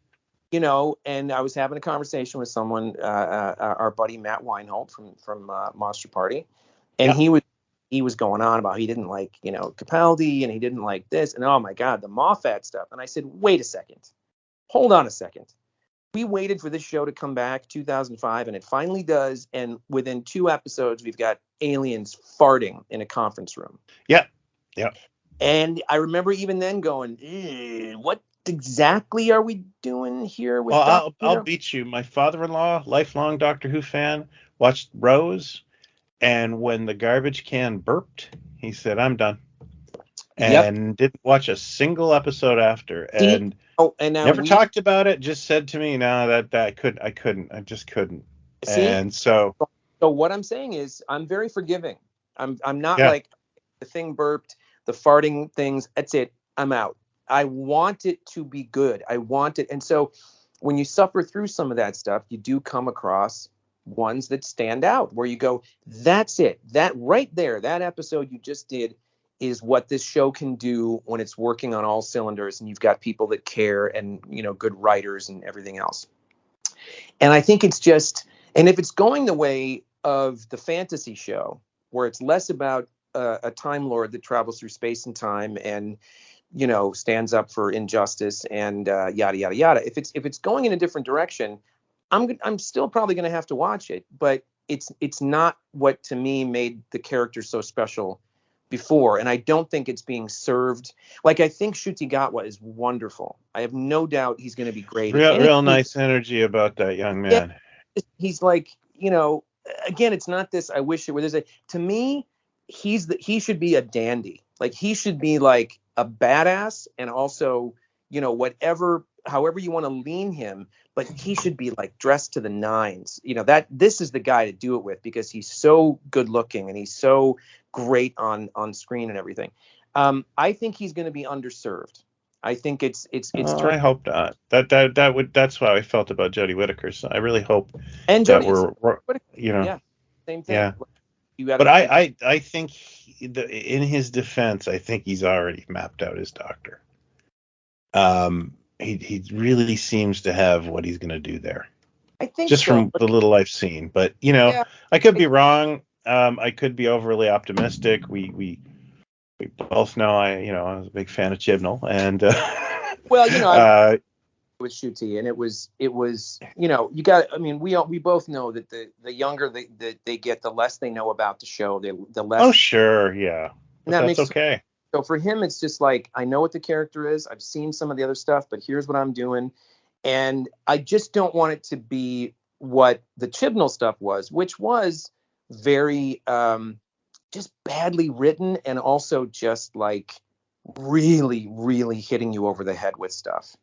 And I was having a conversation with someone, our buddy Matt Weinholt from Monster Party, and he was going on about he didn't like Capaldi and he didn't like this, and oh my God, the Moffat stuff. And I said, wait a second, hold on a second. We waited for this show to come back 2005, and it finally does. And within 2 episodes, we've got aliens farting in a conference room. Yeah. And I remember even then going, what exactly are we doing here? I'll beat you. My father-in-law, lifelong Doctor Who fan, watched Rose, and when the garbage can burped, he said, "I'm done," and didn't watch a single episode after. And never talked about it. Just said to me, "No, that I just couldn't." See? And so what I'm saying is, I'm very forgiving. I'm not like the thing burped, the farting things. That's it. I'm out. I want it to be good. I want it. And so when you suffer through some of that stuff, you do come across ones that stand out where you go, that's it. That right there, that episode you just did is what this show can do when it's working on all cylinders and you've got people that care and, good writers and everything else. And I think it's just, and if it's going the way of the fantasy show, where it's less about a Time Lord that travels through space and time and, stands up for injustice and yada, yada, yada. If it's going in a different direction, I'm still probably going to have to watch it, but it's not what to me made the character so special before. And I don't think it's being served. Like, I think Ncuti Gatwa is wonderful. I have no doubt he's going to be great. Real nice energy about that young man. Yeah, he's like, again, it's not this, I wish it were this. To me, he should be a dandy. Like, he should be like a badass and also, whatever however you want to lean him, but he should be like dressed to the nines. That this is the guy to do it with because he's so good looking and he's so great on screen and everything. I think he's going to be underserved. I think it's. I hope not. That's how I felt about Jodie Whittaker. So I really hope and that Jodie, we're yeah, same thing. Yeah. But I think in his defense, I think he's already mapped out his doctor. He really seems to have what he's going to do there. I think just from the little I've seen, but I could be wrong. I could be overly optimistic. We both know I was a big fan of Chibnall, and I with Ncuti, and it was you got. I mean, we both know that the younger they get, the less they know about the show. The less. Oh sure, yeah. But that that's okay. So for him, it's just like, I know what the character is. I've seen some of the other stuff, but here's what I'm doing. And I just don't want it to be what the Chibnall stuff was, which was very just badly written and also just like really, really hitting you over the head with stuff.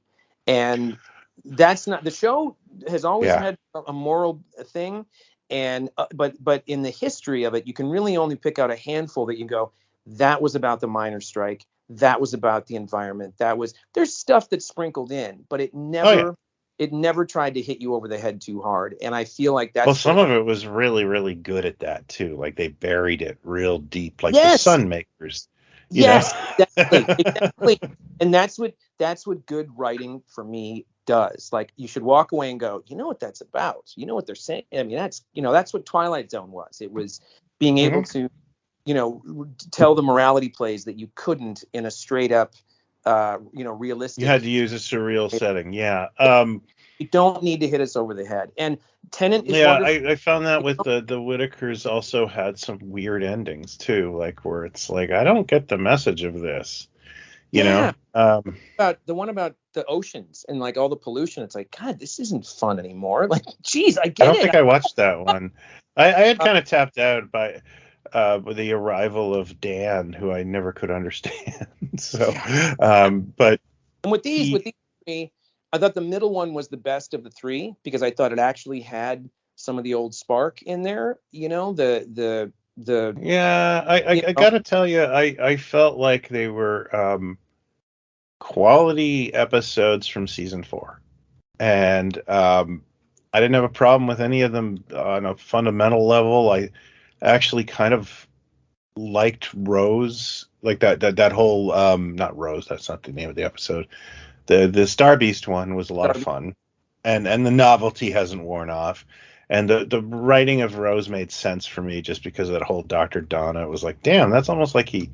And that's not, the show has always had a moral thing. And but in the history of it, you can really only pick out a handful that you go, that was about the miners' strike. That was about the environment. There's stuff that's sprinkled in, but it never tried to hit you over the head too hard. And I feel like that's. Well, some of it was really, really good at that too. Like they buried it real deep, like the Sunmakers. Yes, exactly. And that's what good writing for me does. Like you should walk away and go, you know what that's about. You know what they're saying. I mean, that's what Twilight Zone was. It was being able to, tell the morality plays that you couldn't in a straight up, realistic. You had to use a surreal setting. Yeah. You don't need to hit us over the head. And Tennant is I found that with the Whittakers also had some weird endings too, like where it's like, I don't get the message of this. You know? About the one about the oceans and like all the pollution. It's like, God, this isn't fun anymore. Like, geez, I get it. I don't think I watched that one. I had kind of tapped out by the arrival of Dan, who I never could understand. So, but and with these three, I thought the middle one was the best of the three because I thought it actually had some of the old spark in there. I gotta tell you, I felt like they were quality episodes from season 4, and I didn't have a problem with any of them on a fundamental level. I actually kind of liked Rose, like that whole not Rose, that's not the name of the episode. The Star Beast one was a lot of fun, and the novelty hasn't worn off, and the writing of Rose made sense for me just because of that whole Dr. Donna. It was like, damn, that's almost like he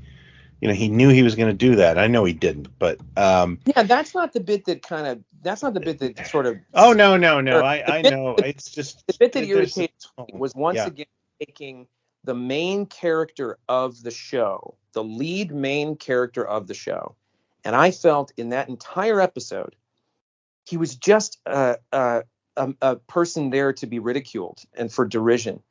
knew he was going to do that. I know he didn't, but that's not the bit that sort of. Oh no, I know. It's just the bit that irritated me was once again taking the main character of the show, the lead main character of the show. And I felt in that entire episode, he was just a person there to be ridiculed and for derision.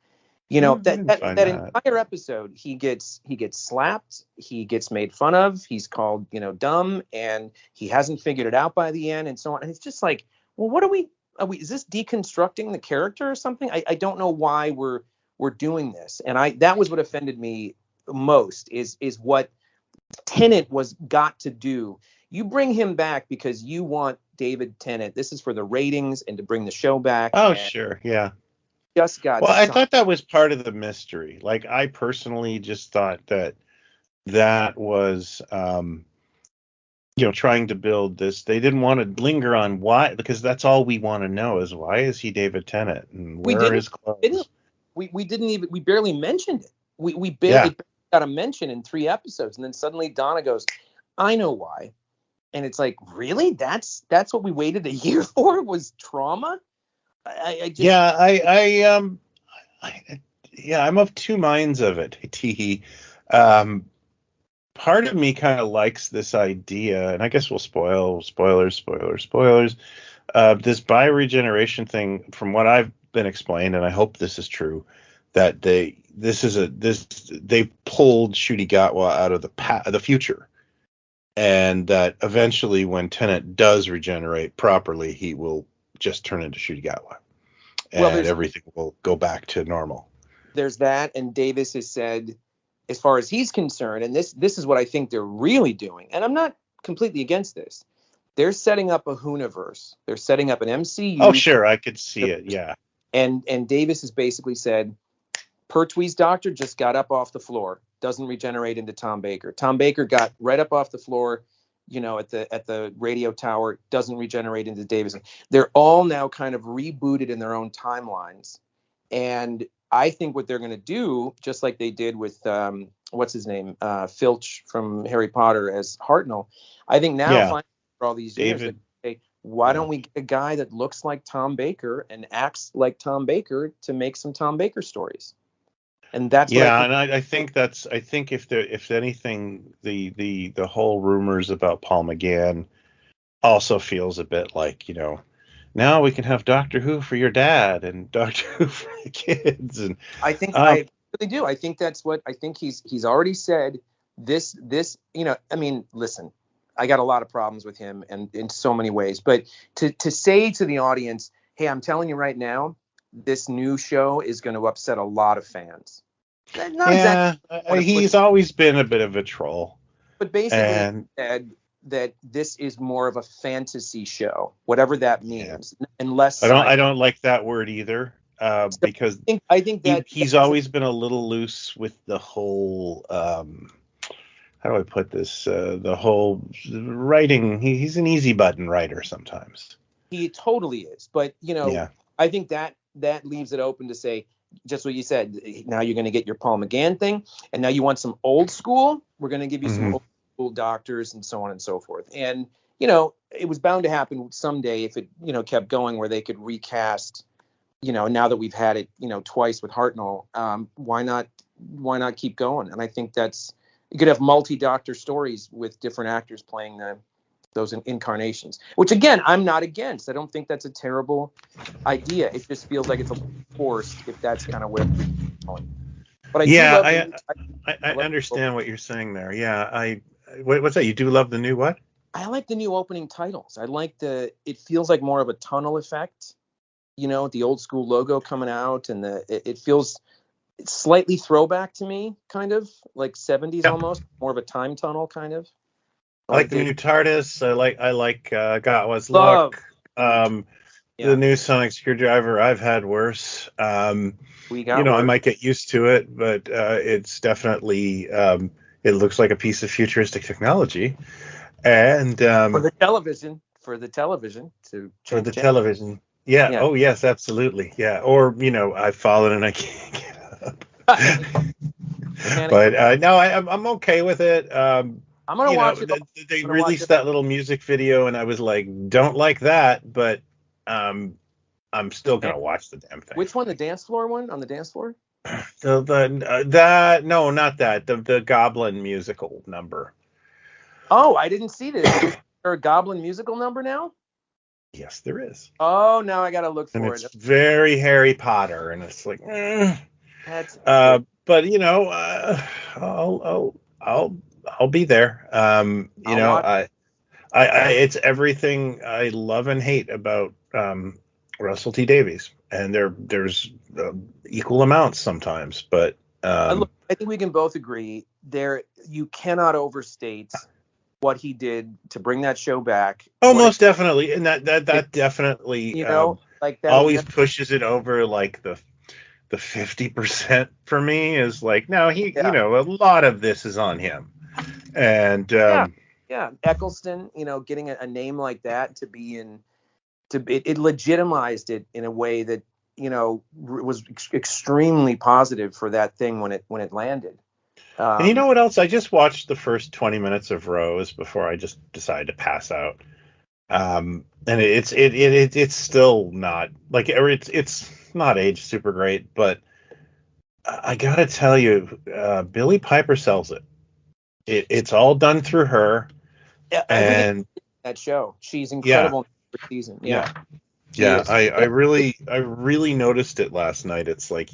That entire episode, he gets slapped, he gets made fun of, he's called, dumb, and he hasn't figured it out by the end and so on. And it's just like, well, what are we, is this deconstructing the character or something? I don't know why we're doing this. And that was what offended me most is what Tennant got to do. You bring him back because you want David Tennant. This is for the ratings and to bring the show back. Oh, sure. Yeah. Just got. Well, I thought that was part of the mystery. Like, I personally just thought that was, trying to build this. They didn't want to linger on why, because that's all we want to know is why is he David Tennant and where are his clothes? We barely mentioned it. We barely got a mention in 3 episodes, and then suddenly Donna goes, I know why. And it's like, really? That's what we waited a year for, was trauma? I'm of two minds of it. Part of me kind of likes this idea, and I guess we'll spoilers. This bioregeneration thing, from what I've been explained, and I hope this is true, that they pulled Ncuti Gatwa out of the future, and that eventually when Tennant does regenerate properly, he will just turn into Ncuti Gatwa, and everything will go back to normal. There's that, and Davies has said, as far as he's concerned, and this is what I think they're really doing, and I'm not completely against this. They're setting up a Whoniverse. They're setting up an MCU. Oh, sure, I could see it, yeah. And Davies has basically said, Pertwee's doctor just got up off the floor, doesn't regenerate into Tom Baker. Tom Baker got right up off the floor, at the radio tower, doesn't regenerate into Davies. They're all now kind of rebooted in their own timelines, and I think what they're going to do, just like they did with what's his name, Filch from Harry Potter as Hartnell, I think now for all these years, say, why don't we get a guy that looks like Tom Baker and acts like Tom Baker to make some Tom Baker stories? And that's I think if anything, the whole rumors about Paul McGann also feels a bit like, now we can have Doctor Who for your dad and Doctor Who for the kids. And I think I really do. I think that's what I think he's already said. This, listen, I got a lot of problems with him and in so many ways, but to say to the audience, hey, I'm telling you right now, this new show is going to upset a lot of fans. He's always been a bit of a troll. But basically said that this is more of a fantasy show, whatever that means. Unless I don't like that word either, because I think that he's always been a little loose with the whole how do I put this? The whole writing. He's an easy button writer sometimes. He totally is, but I think that leaves it open to say just what you said. Now you're going to get your Paul McGann thing, and now you want some old school. We're going to give you some old school doctors and so on and so forth. And it was bound to happen someday if it kept going, where they could recast. Now that we've had it twice with Hartnell, why not keep going? And I think you could have multi-doctor stories with different actors playing those incarnations, which again, I'm not against. I don't think that's a terrible idea. It just feels like it's a little forced if that's kind of where we're going. But I understand what you're saying there. Yeah, what's that? You do love the new what? I like the new opening titles. I like it feels like more of a tunnel effect, the old school logo coming out, and it feels slightly throwback to me, kind of like 70s almost, more of a time tunnel kind of. I like the new TARDIS. I like Gatwa's look. The new sonic screwdriver. I've had worse. I might get used to it, but it's definitely it looks like a piece of futuristic technology. And for the television. Yeah. Oh yes, absolutely. Yeah. Or I've fallen and I can't get up. But no, I'm okay with it. I'm gonna watch it. They released that little music video, and I was like, don't like that, but I'm still gonna watch the damn thing. Which one? The dance floor one on the dance floor? No, not that. The Goblin musical number. Oh, I didn't see this. Is there a Goblin musical number now? Yes, there is. Oh, now I gotta look for it. It's very Harry Potter, and it's like, but I'll be there. It's everything I love and hate about Russell T Davies, and there's equal amounts sometimes, but I think we can both agree you cannot overstate what he did to bring that show back. Oh, most definitely, and that definitely like that always pushes it over, like the 50% for me is like, no, a lot of this is on him. And Eccleston, getting a name like that it legitimized it in a way that was extremely positive for that thing when it landed. And you know what else? I just watched the first 20 minutes of Rose before I just decided to pass out. And it's still not like it's not aged super great, but I gotta tell you, Billie Piper sells it. It's all done through her, and that show, she's incredible in the season. Yeah. I really noticed it last night. It's like,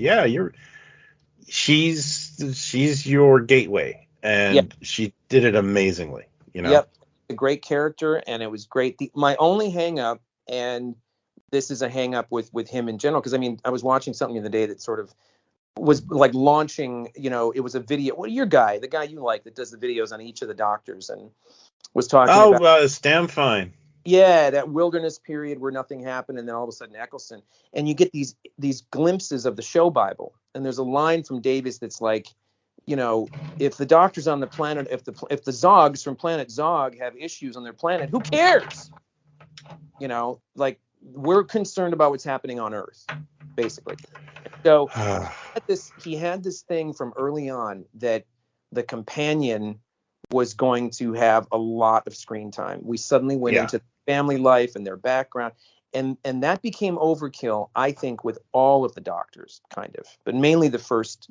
she's your gateway, and she did it amazingly. Yep, a great character, and it was great. My only hang up, and this is a hang up with him in general, because I mean, I was watching something the other day that sort of was like launching, it was a video. What your guy, the guy you like that does the videos on each of the doctors, and was talking about Stamfine. Yeah, that wilderness period where nothing happened, and then all of a sudden Eccleston, and you get these glimpses of the show Bible, and there's a line from Davies that's like, if the doctors on the planet, if the Zogs from planet Zog have issues on their planet, who cares? Like, we're concerned about what's happening on Earth, basically. So he had this thing from early on that the companion was going to have a lot of screen time. We suddenly went into family life and their background, and that became overkill, I think, with all of the doctors, kind of, but mainly the first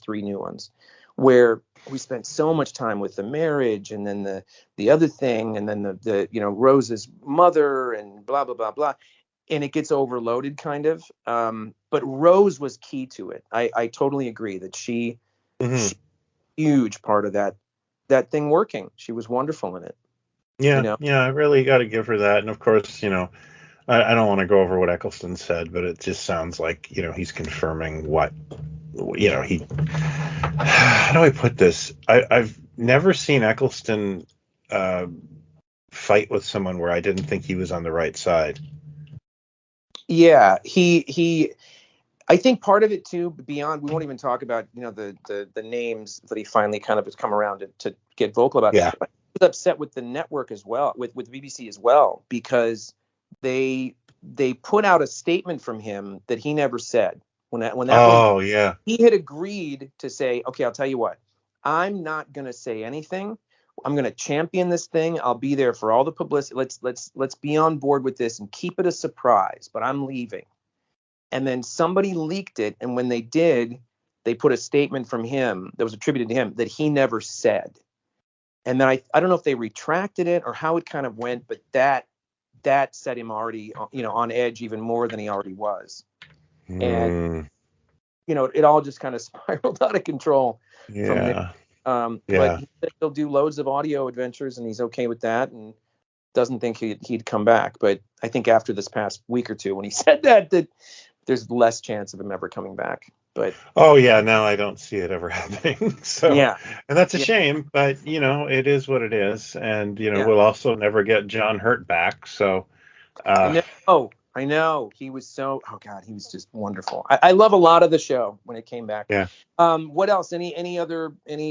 3 new ones, where we spent so much time with the marriage, and then the other thing, and then the Rose's mother, and blah blah blah blah, and it gets overloaded, kind of. But Rose was key to it. I totally agree that she huge part of that thing working. She was wonderful in it. Yeah, I really got to give her that. And of course, I don't want to go over what Eccleston said, but it just sounds like, he's confirming what, he, how do I put this? I've never seen Eccleston fight with someone where I didn't think he was on the right side. Yeah, he I think part of it too, beyond, we won't even talk about, the names that he finally kind of has come around to get vocal about. Yeah. But I was upset with the network as well, with BBC as well, because they put out a statement from him that he never said. He had agreed to say, okay, I'll tell you what, I'm not going to say anything. I'm going to champion this thing. I'll be there for all the publicity. Let's be on board with this and keep it a surprise, but I'm leaving. And then somebody leaked it, and when they did, they put a statement from him that was attributed to him that he never said. And then I don't know if they retracted it or how it kind of went, but that set him already, on edge even more than he already was. And it all just kind of spiraled out of control from there. But he said he'll do loads of audio adventures, and he's okay with that, and doesn't think he'd come back. But I think after this past week or two, when he said that there's less chance of him ever coming back. But now I don't see it ever happening. So and that's a shame, but it is what it is. And we'll also never get John Hurt back. So I know. He was he was just wonderful. I love a lot of the show when it came back. Yeah. What else? Any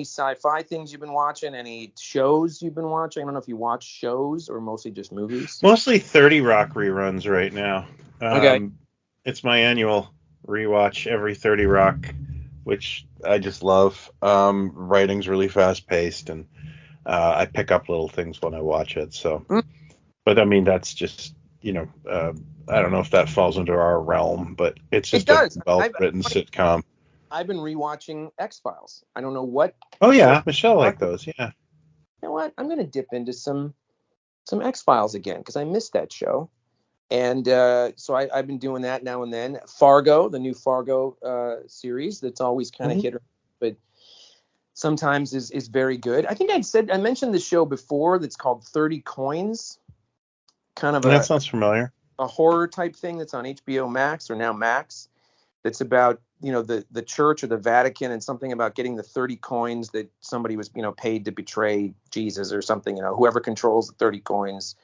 sci-fi things you've been watching? Any shows you've been watching? I don't know if you watch shows or mostly just movies. Mostly 30 Rock reruns right now. Okay. It's my annual rewatch, every 30 Rock, which I just love. Writing's really fast paced, and I pick up little things when I watch it. So, but I mean, that's just, I don't know if that falls into our realm, but it's just a well-written sitcom. I've been rewatching X-Files. I don't know what. Oh yeah, Michelle liked those. Yeah. You know what? I'm gonna dip into some X-Files again, because I missed that show. And so I've been doing that now and then. Fargo, the new Fargo series, that's always kind of hit or miss, but sometimes is very good. I think I mentioned the show before that's called 30 Coins. That sounds familiar. A horror type thing that's on HBO Max, or now Max. That's about, the church or the Vatican, and something about getting the 30 coins that somebody was, paid to betray Jesus or something. Whoever controls the 30 coins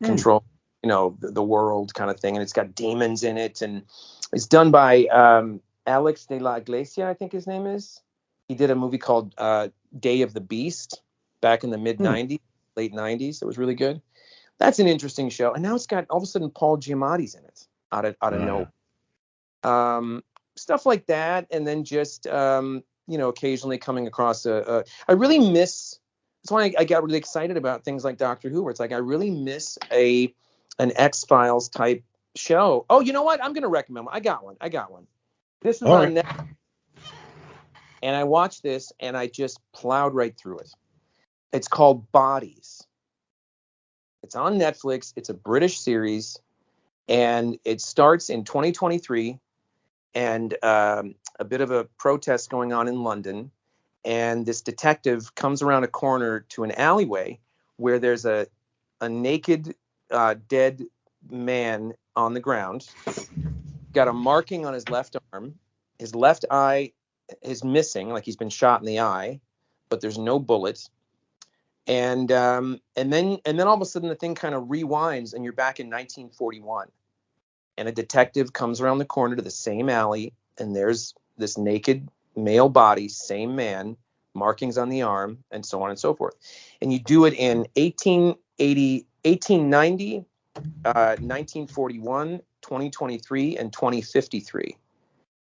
control the world, kind of thing. And it's got demons in it, and it's done by Alex de la Iglesia, I think his name is. He did a movie called Day of the Beast back in the mid 90s, late 90s. It was really good. That's an interesting show. And now it's got all of a sudden Paul Giamatti's in it out of nowhere. Stuff like that. And then just occasionally coming across I really miss, that's why I got really excited about things like Doctor Who, where it's like I really miss an X-Files type show. Oh, you know what? I'm going to recommend one. I got one. This is on Netflix. And I watched this, and I just plowed right through it. It's called Bodies. It's on Netflix. It's a British series, and it starts in 2023, and a bit of a protest going on in London. And this detective comes around a corner to an alleyway where there's a naked dead man on the ground, got a marking on his left arm, his left eye is missing, like he's been shot in the eye, but there's no bullet. And then all of a sudden the thing kind of rewinds and you're back in 1941. And a detective comes around the corner to the same alley, and there's this naked male body, same man, markings on the arm, and so on and so forth. And you do it in 1880, 1890, 1941, 2023, and 2053.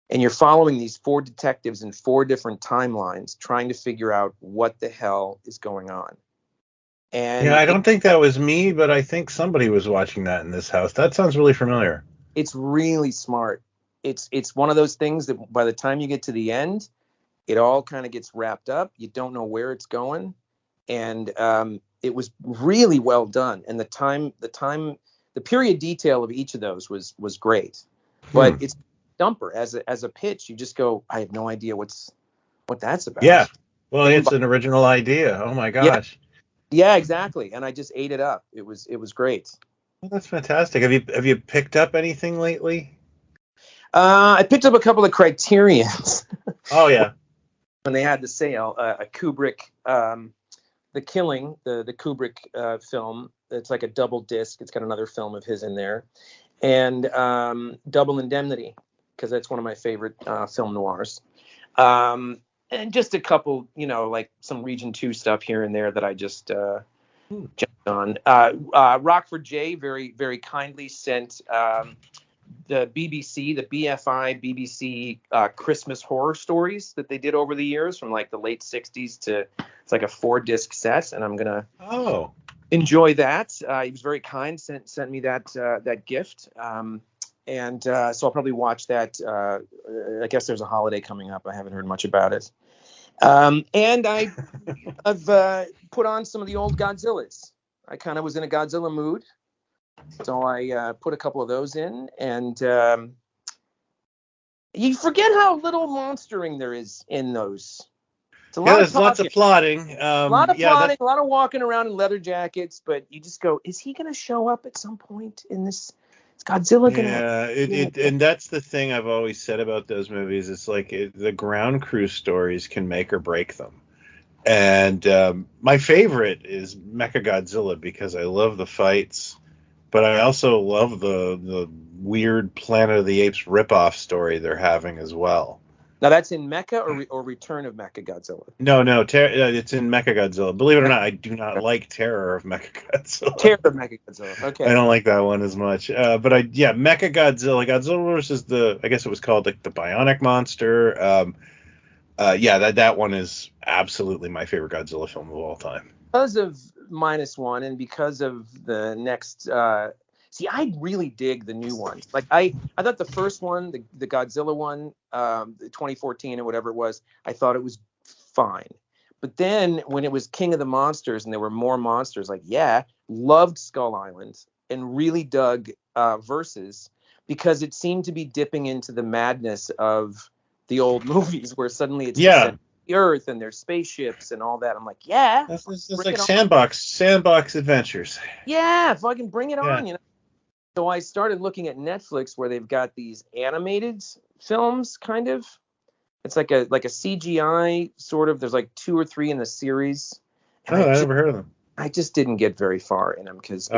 And you're following these 4 detectives in 4 different timelines trying to figure out what the hell is going on. And yeah, I don't think that was me, but I think somebody was watching that in this house. That sounds really familiar. It's really smart. It's one of those things that by the time you get to the end, it all kind of gets wrapped up. You don't know where it's going. And it was really well done. And the period detail of each of those was great. But it's dumper as a pitch. You just go, I have no idea what that's about. Yeah. Well, it's an original idea. Oh my gosh. Yeah, exactly. And I just ate it up. It was great. Well, that's fantastic. Have you picked up anything lately? I picked up a couple of Criterions. Oh yeah. When they had the sale, a Kubrick, The Killing, the Kubrick film. It's like a double disc. It's got another film of his in there, and Double Indemnity, because that's one of my favorite film noirs. And just a couple, like some Region 2 stuff here and there that I just jumped on. Rockford J very, very kindly sent the BBC, the BFI BBC Christmas horror stories that they did over the years from like the late 60s to, it's like a 4-disc set, and I'm going to enjoy that. He was very kind, sent me that gift. And so I'll probably watch that. I guess there's a holiday coming up. I haven't heard much about it. And I've put on some of the old Godzillas. I kind of was in a Godzilla mood, so I put a couple of those in. And you forget how little monstering there is in those. It's a lot there's lots of plotting. A lot of plotting, a lot of walking around in leather jackets. But you just go, is he going to show up at some point in this? Is Godzilla going to? Yeah, and that's the thing I've always said about those movies. It's like the ground crew stories can make or break them. And my favorite is Mechagodzilla because I love the fights, but I also love the weird Planet of the Apes ripoff story they're having as well. Now that's in Mecha or Return of Mechagodzilla? No, it's in Mechagodzilla. Believe it or not, I do not like Terror of Mechagodzilla. Terror of Mechagodzilla. Okay. I don't like that one as much. But Mechagodzilla, Godzilla versus I guess it was called like the Bionic Monster. That one is absolutely my favorite Godzilla film of all time. Because of -1 and because of the next. See, I really dig the new ones. Like I thought the first one, the Godzilla one, the 2014 or whatever it was, I thought it was fine. But then when it was King of the Monsters and there were more monsters, loved Skull Island and really dug Versus because it seemed to be dipping into the madness of the old movies where suddenly it's the Earth and there's spaceships and all that. I'm like, it's like sandbox adventures. Yeah, fucking bring it on, So I started looking at Netflix where they've got these animated films, kind of. It's like a CGI sort of. There's like 2 or 3 in the series. I never heard of them. I just didn't get very far in them because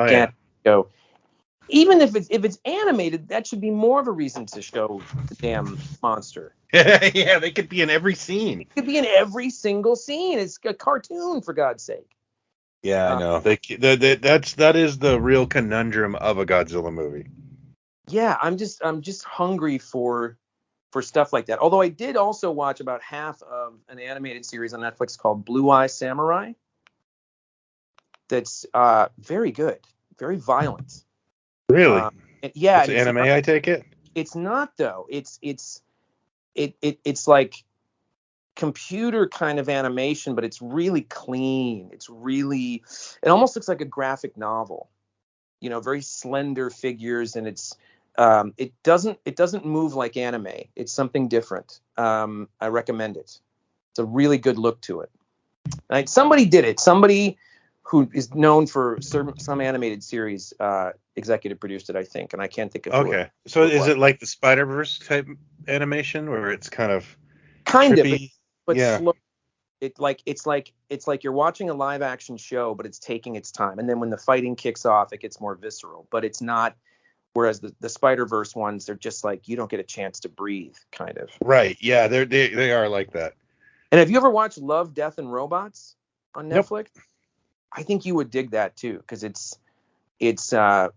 even if it's animated, that should be more of a reason to show the damn monster. Yeah, they could be in every scene. It could be in every single scene. It's a cartoon, for God's sake. Yeah, I know. That is the real conundrum of a Godzilla movie. Yeah, I'm just hungry for stuff like that. Although I did also watch about half of an animated series on Netflix called Blue Eye Samurai. That's very good, very violent. Really? Yeah. It's anime, I take it. It's not though. It's like computer kind of animation, but it's really clean. It almost looks like a graphic novel, very slender figures, and it doesn't move like anime. It's something different. I recommend it. It's a really good look to it. Right? Somebody did it. Somebody who is known for some animated series, executive produced it, I think, and I can't think of who. Okay, so is it like the Spider-Verse type animation, where it's kind of trippy? But yeah. slow. It's like you're watching a live action show, but it's taking its time, and then when the fighting kicks off, it gets more visceral. But it's not. Whereas the Spider-Verse ones, they're just like you don't get a chance to breathe, kind of. Right. Yeah, they are like that. And have you ever watched Love, Death, and Robots on Netflix? Nope. I think you would dig that too, because it's some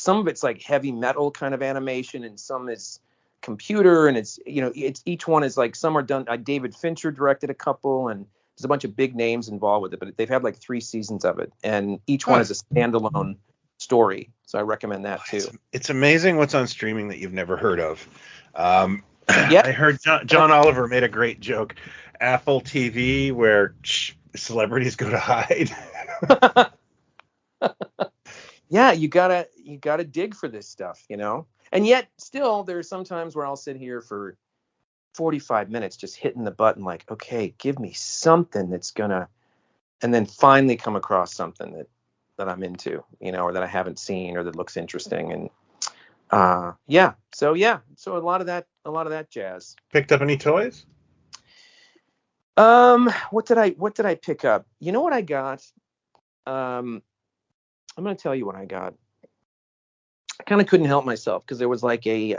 of it's like heavy metal kind of animation, and some is computer, and it's each one is like, some are done. David Fincher directed a couple, and there's a bunch of big names involved with it, but they've had like 3 seasons of it, and each one is a standalone story. So I recommend that too. It's amazing what's on streaming that you've never heard of. I heard John Oliver made a great joke. Apple TV, where celebrities go to hide. Yeah, you gotta dig for this stuff, and yet still there's some times where I'll sit here for 45 minutes just hitting the button like, okay, give me something that's gonna, and then finally come across something that I'm into, or that I haven't seen, or that looks interesting. And so a lot of that jazz. Picked up any toys? What did I pick up? You know what I got? I'm going to tell you what I got. I kind of couldn't help myself, because there was like a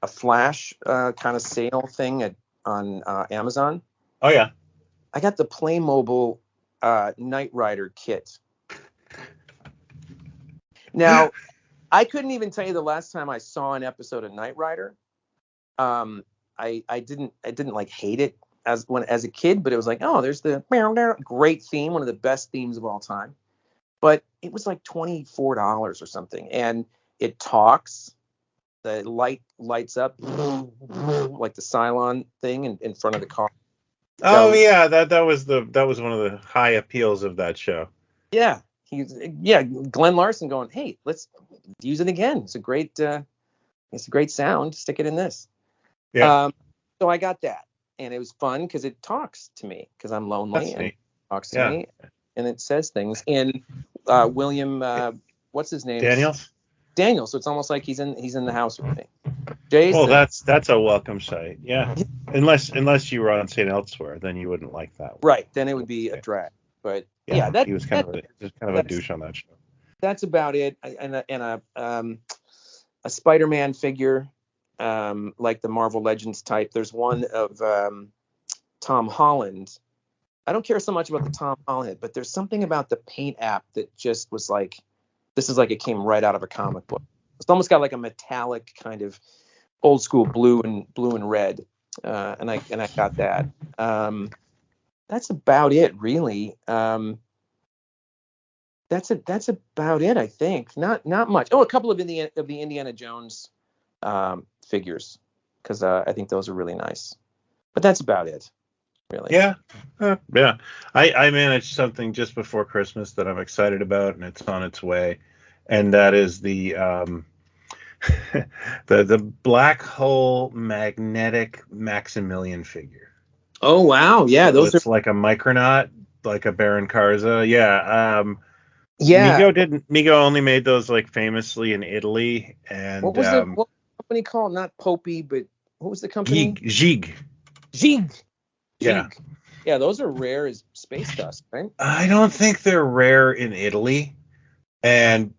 flash kind of sale thing on Amazon. Oh yeah. I got the Playmobil Knight Rider kit. Now, I couldn't even tell you the last time I saw an episode of Knight Rider. I didn't like hate it as a kid, but it was like, oh, there's the great theme, one of the best themes of all time. But it was like $24 or something, and it talks. The light lights up like the Cylon thing in front of the car. Oh yeah, that was one of the high appeals of that show. Yeah, Glenn Larson going, hey, let's use it again. It's a great sound. Stick it in this. Yeah. So I got that, and it was fun because it talks to me, because I'm lonely, and it talks to me, and it says things. And William, what's his name? Daniel. So it's almost like he's in the house with me. Jason. Well, that's a welcome sight. Yeah. Unless you were on St. Elsewhere, then you wouldn't like that one. Right. Then it would be a drag. But that he was kind of a douche on that show. That's about it. And a Spider-Man figure, like the Marvel Legends type. There's one of Tom Holland. I don't care so much about the Tom Holland, but there's something about the paint app that just was like, this is like it came right out of a comic book. It's almost got like a metallic kind of old school blue and red, and I got that. That's about it, really. That's about it, I think. Not much. Oh, a couple of the Indiana Jones figures, because I think those are really nice. But that's about it, really. Yeah. Yeah. I managed something just before Christmas that I'm excited about, and it's on its way. And that is the the black hole magnetic Maximilian figure. Oh wow, yeah, so those are like a Micronaut, like a Baron Karza. Yeah. Mego only made those like famously in Italy. And what was the company called? Not Popey, but what was the company? Zig. Yeah. Yeah, those are rare as space dust, right? I don't think they're rare in Italy. And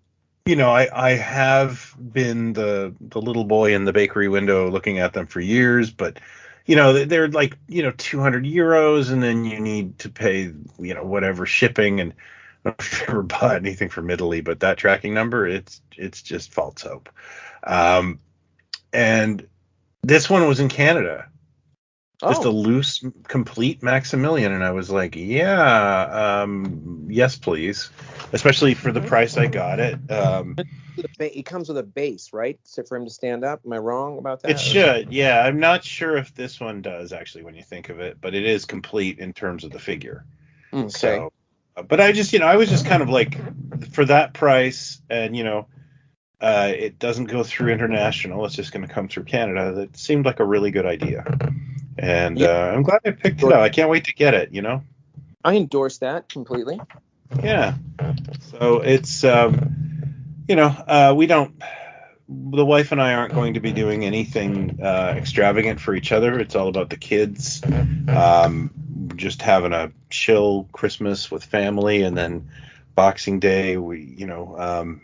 I have been the little boy in the bakery window looking at them for years, but they're like 200 euros, and then you need to pay whatever shipping. And I don't know if you've ever bought anything from Italy, but that tracking number, it's just false hope. And this one was in Canada. Just a loose, complete Maximilian, and I was like, yes, please. Especially for the price I got it. It comes with a base, right? So for him to stand up. Am I wrong about that? It should, yeah. I'm not sure if this one does, actually, when you think of it, but it is complete in terms of the figure. Okay. So, but I just, I was just kind of like, for that price, and, it doesn't go through international. It's just going to come through Canada. That seemed like a really good idea. And I'm glad I picked it up. I can't wait to get it, I endorse that completely. Yeah. So it's, we don't, the wife and I aren't going to be doing anything extravagant for each other. It's all about the kids. Just having a chill Christmas with family, and then Boxing Day, my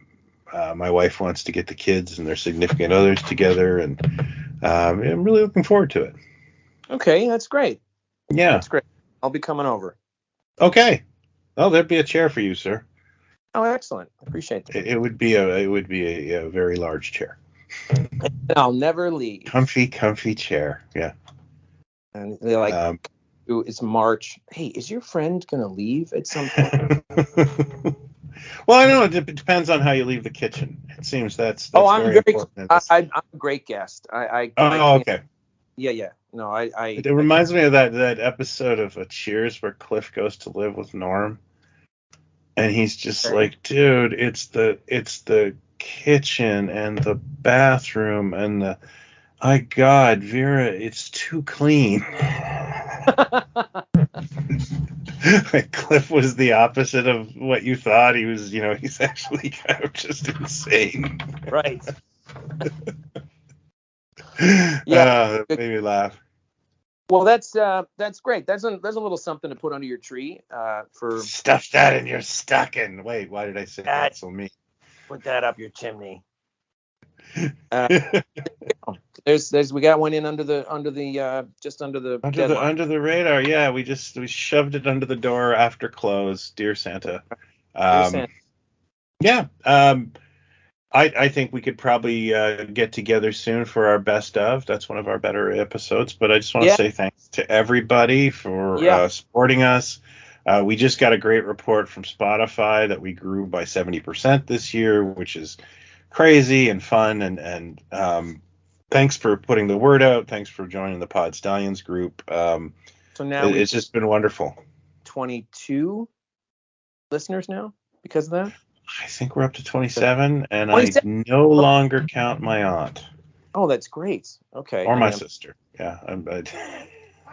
wife wants to get the kids and their significant others together, and I'm really looking forward to it. Okay, that's great. Yeah, that's great. I'll be coming over. Okay. Oh, there'd be a chair for you, sir. Oh, excellent. Appreciate that. It would be a very large chair. I'll never leave. Comfy chair. Yeah. And they're like, it's March. Hey, is your friend gonna leave at some point? Well, I know it depends on how you leave the kitchen. It seems that's I'm very important. I'm a great guest. Okay. Yeah. No, It reminds me of that episode of Cheers where Cliff goes to live with Norm, and he's just like, dude, it's the kitchen and the bathroom and God, Vera, it's too clean. Cliff was the opposite of what you thought. He was, he's actually kind of just insane. Right. Yeah, that made me laugh. Well, that's great. There's a little something to put under your tree for. Stuff that in your stocking. Wait, why did I say that so mean? Put that up your chimney. There's we got one in under the radar. Yeah, we shoved it under the door after close. Dear Santa. Yeah. I think we could probably get together soon for our best of. That's one of our better episodes. But I just want to say thanks to everybody for supporting us. We just got a great report from Spotify that we grew by 70% this year, which is crazy and fun. And thanks for putting the word out. Thanks for joining the Pod Stallions group. So now it's just been wonderful. 22 listeners now because of that? I think we're up to 27, and 27? I no longer count my aunt. Oh, that's great. Okay. Or my sister. Yeah.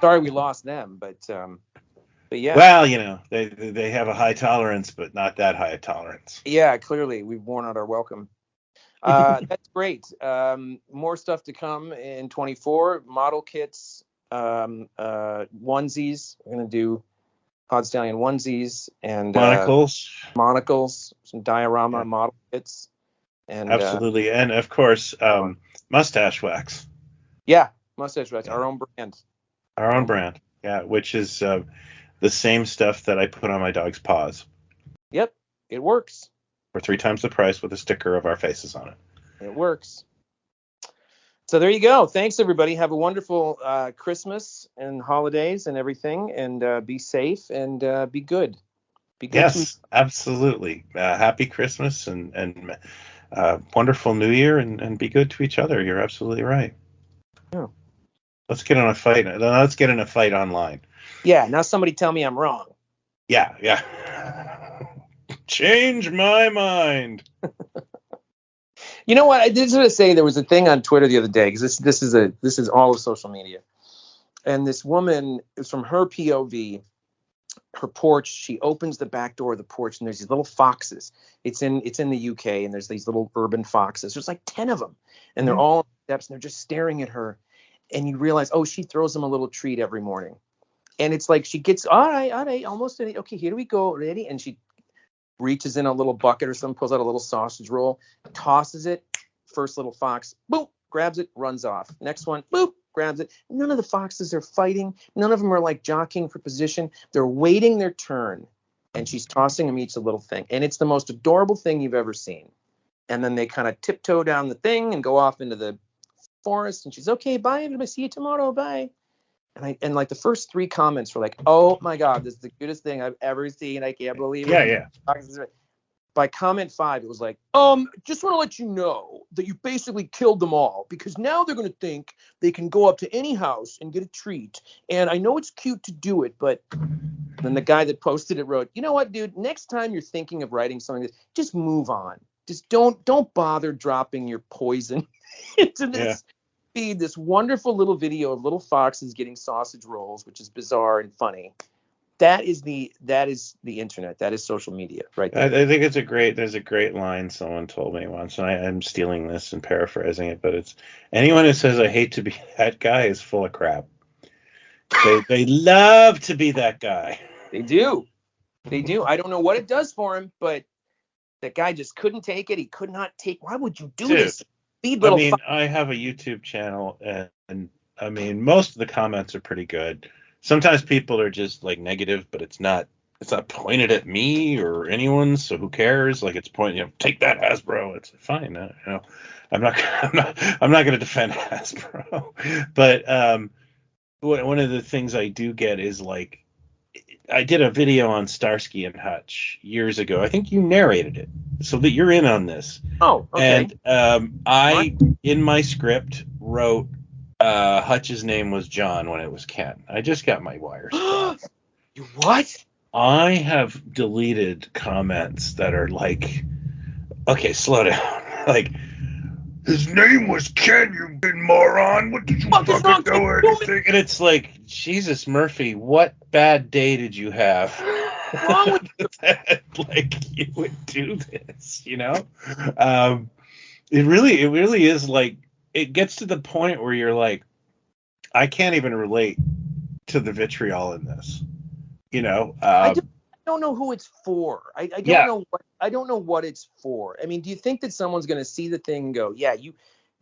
Sorry we lost them, but yeah. Well, they have a high tolerance, but not that high a tolerance. Yeah, clearly we've worn out our welcome. That's great. More stuff to come in 24. Model kits, onesies. We're gonna do Pod Stallion onesies and monocles, some diorama model kits, and absolutely, and of course, mustache wax. Yeah, mustache wax, our own brand. Our own brand, yeah, which is the same stuff that I put on my dog's paws. Yep, it works. For 3 times the price with a sticker of our faces on it. It works. So there you go. Thanks, everybody. Have a wonderful Christmas and holidays and everything. And be safe and be good. Be good. Yes, absolutely. Happy Christmas and wonderful New Year and be good to each other. You're absolutely right. Yeah. Let's get in a fight. Let's get in a fight online. Yeah. Now somebody tell me I'm wrong. Yeah. Change my mind. You know what? I did want to say there was a thing on Twitter the other day because this is all of social media, and this woman is from her POV, her porch. She opens the back door of the porch, and there's these little foxes. It's in the UK, and there's these little urban foxes. There's like 10 of them, and they're all on the steps, and they're just staring at her. And you realize, she throws them a little treat every morning, and it's like she gets all right, almost ready. Okay, here we go, ready, and she reaches in a little bucket or something, pulls out a little sausage roll, tosses it. First little fox, boop, grabs it, runs off. Next one, boop, grabs it. None of the foxes are fighting. None of them are like jockeying for position. They're waiting their turn. And she's tossing them each a little thing. And it's the most adorable thing you've ever seen. And then they kind of tiptoe down the thing and go off into the forest. And she's, okay, bye, everybody. See you tomorrow. Bye. And like the first 3 comments were like, oh my God, this is the cutest thing I've ever seen. I can't believe it. Yeah. By comment 5, it was like, just want to let you know that you basically killed them all because now they're going to think they can go up to any house and get a treat. And I know it's cute to do it, but then the guy that posted it wrote, you know what, dude, next time you're thinking of writing something, just move on. Just don't bother dropping your poison into this. This wonderful little video of little foxes getting sausage rolls, which is bizarre and funny. that is the internet. That is social media, right there. I think there's a great line someone told me once, and I'm stealing this and paraphrasing it, but it's, anyone who says I hate to be that guy is full of crap. They love to be that guy. They do. I don't know what it does for him, but that guy just couldn't take it. He could not take. Why would you do this? I have a YouTube channel, and I mean, most of the comments are pretty good. Sometimes people are just like negative, but it's not pointed at me or anyone, so who cares? Like, it's pointing, take that, Hasbro. It's fine. I'm not going to defend Hasbro, but one of the things I do get is, like, I did a video on Starsky and Hutch years ago. I think you narrated it, so that you're in on this. Oh, okay. And I, in my script, wrote Hutch's name was John when it was Ken. I just got my wires crossed. What? I have deleted comments that are like, okay, slow down. Like, his name was Ken, you big moron. What did you fucking do or anything? And it's like, Jesus, Murphy, what bad day did you have? What's wrong with you? Like, you would do this, you know? It really is, like, it gets to the point where you're like, I can't even relate to the vitriol in this, you know? I don't know who it's for. I don't know what it's for. I mean, do you think that someone's going to see the thing and go, yeah,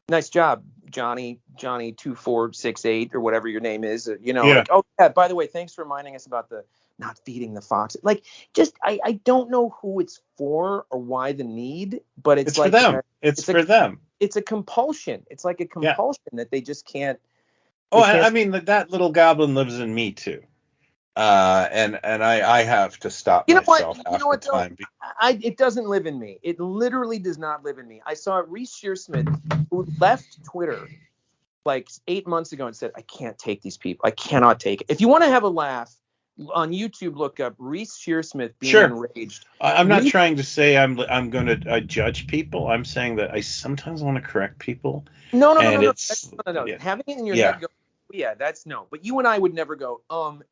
nice job, Johnny 2468 or whatever your name is, Like, oh yeah, by the way, thanks for reminding us about the not feeding the fox. Like, just I don't know who it's for or why the need, but it's like for them. It's for them. It's a compulsion. It's like a compulsion that they just can't. I mean, that little goblin lives in me too. And I have to stop myself after time. It doesn't live in me. It literally does not live in me. I saw Reese Shearsmith, who left Twitter like 8 months ago and said, I can't take these people. I cannot take it. If you want to have a laugh, on YouTube, look up Reese Shearsmith being enraged. I'm not trying to say I'm going to judge people. I'm saying that I sometimes want to correct people. No. Yeah. Having it in your head, that's no. But you and I would never go,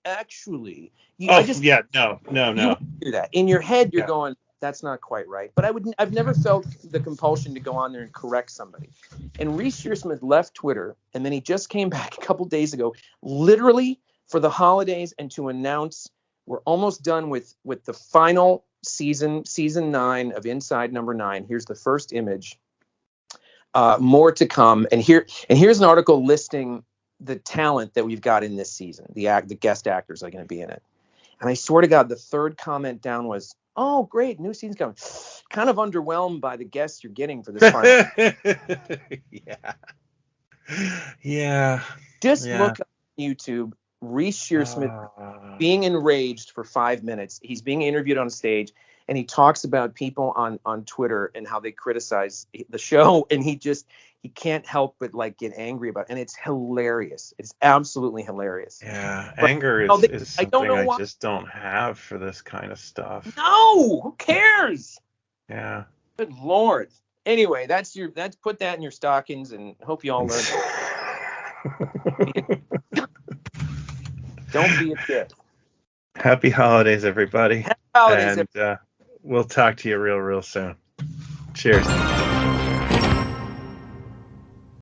actually. No. You do that. In your head, you're going, that's not quite right. But I've never felt the compulsion to go on there and correct somebody. And Reese Shearsmith left Twitter, and then he just came back a couple days ago, literally for the holidays, and to announce we're almost done with the final season 9 of Inside Number 9. Here's the first image. More to come. And here's an article listing the talent that we've got in this season. The guest actors are going to be in it. And I swear to God, the third comment down was, oh, great, new season's coming. Kind of underwhelmed by the guests you're getting for this final. Yeah. Just look up YouTube. Reese Shearsmith being enraged for 5 minutes. He's being interviewed on stage, and he talks about people on Twitter and how they criticize the show, and he can't help but like get angry about it. And it's hilarious. It's absolutely hilarious. Yeah, anger is something I just don't have for this kind of stuff. No, who cares? Yeah. Good Lord. Anyway, put that in your stockings, and hope you all learn. Don't be a dick. Happy holidays, everybody. Happy holidays, and we'll talk to you real soon. Cheers.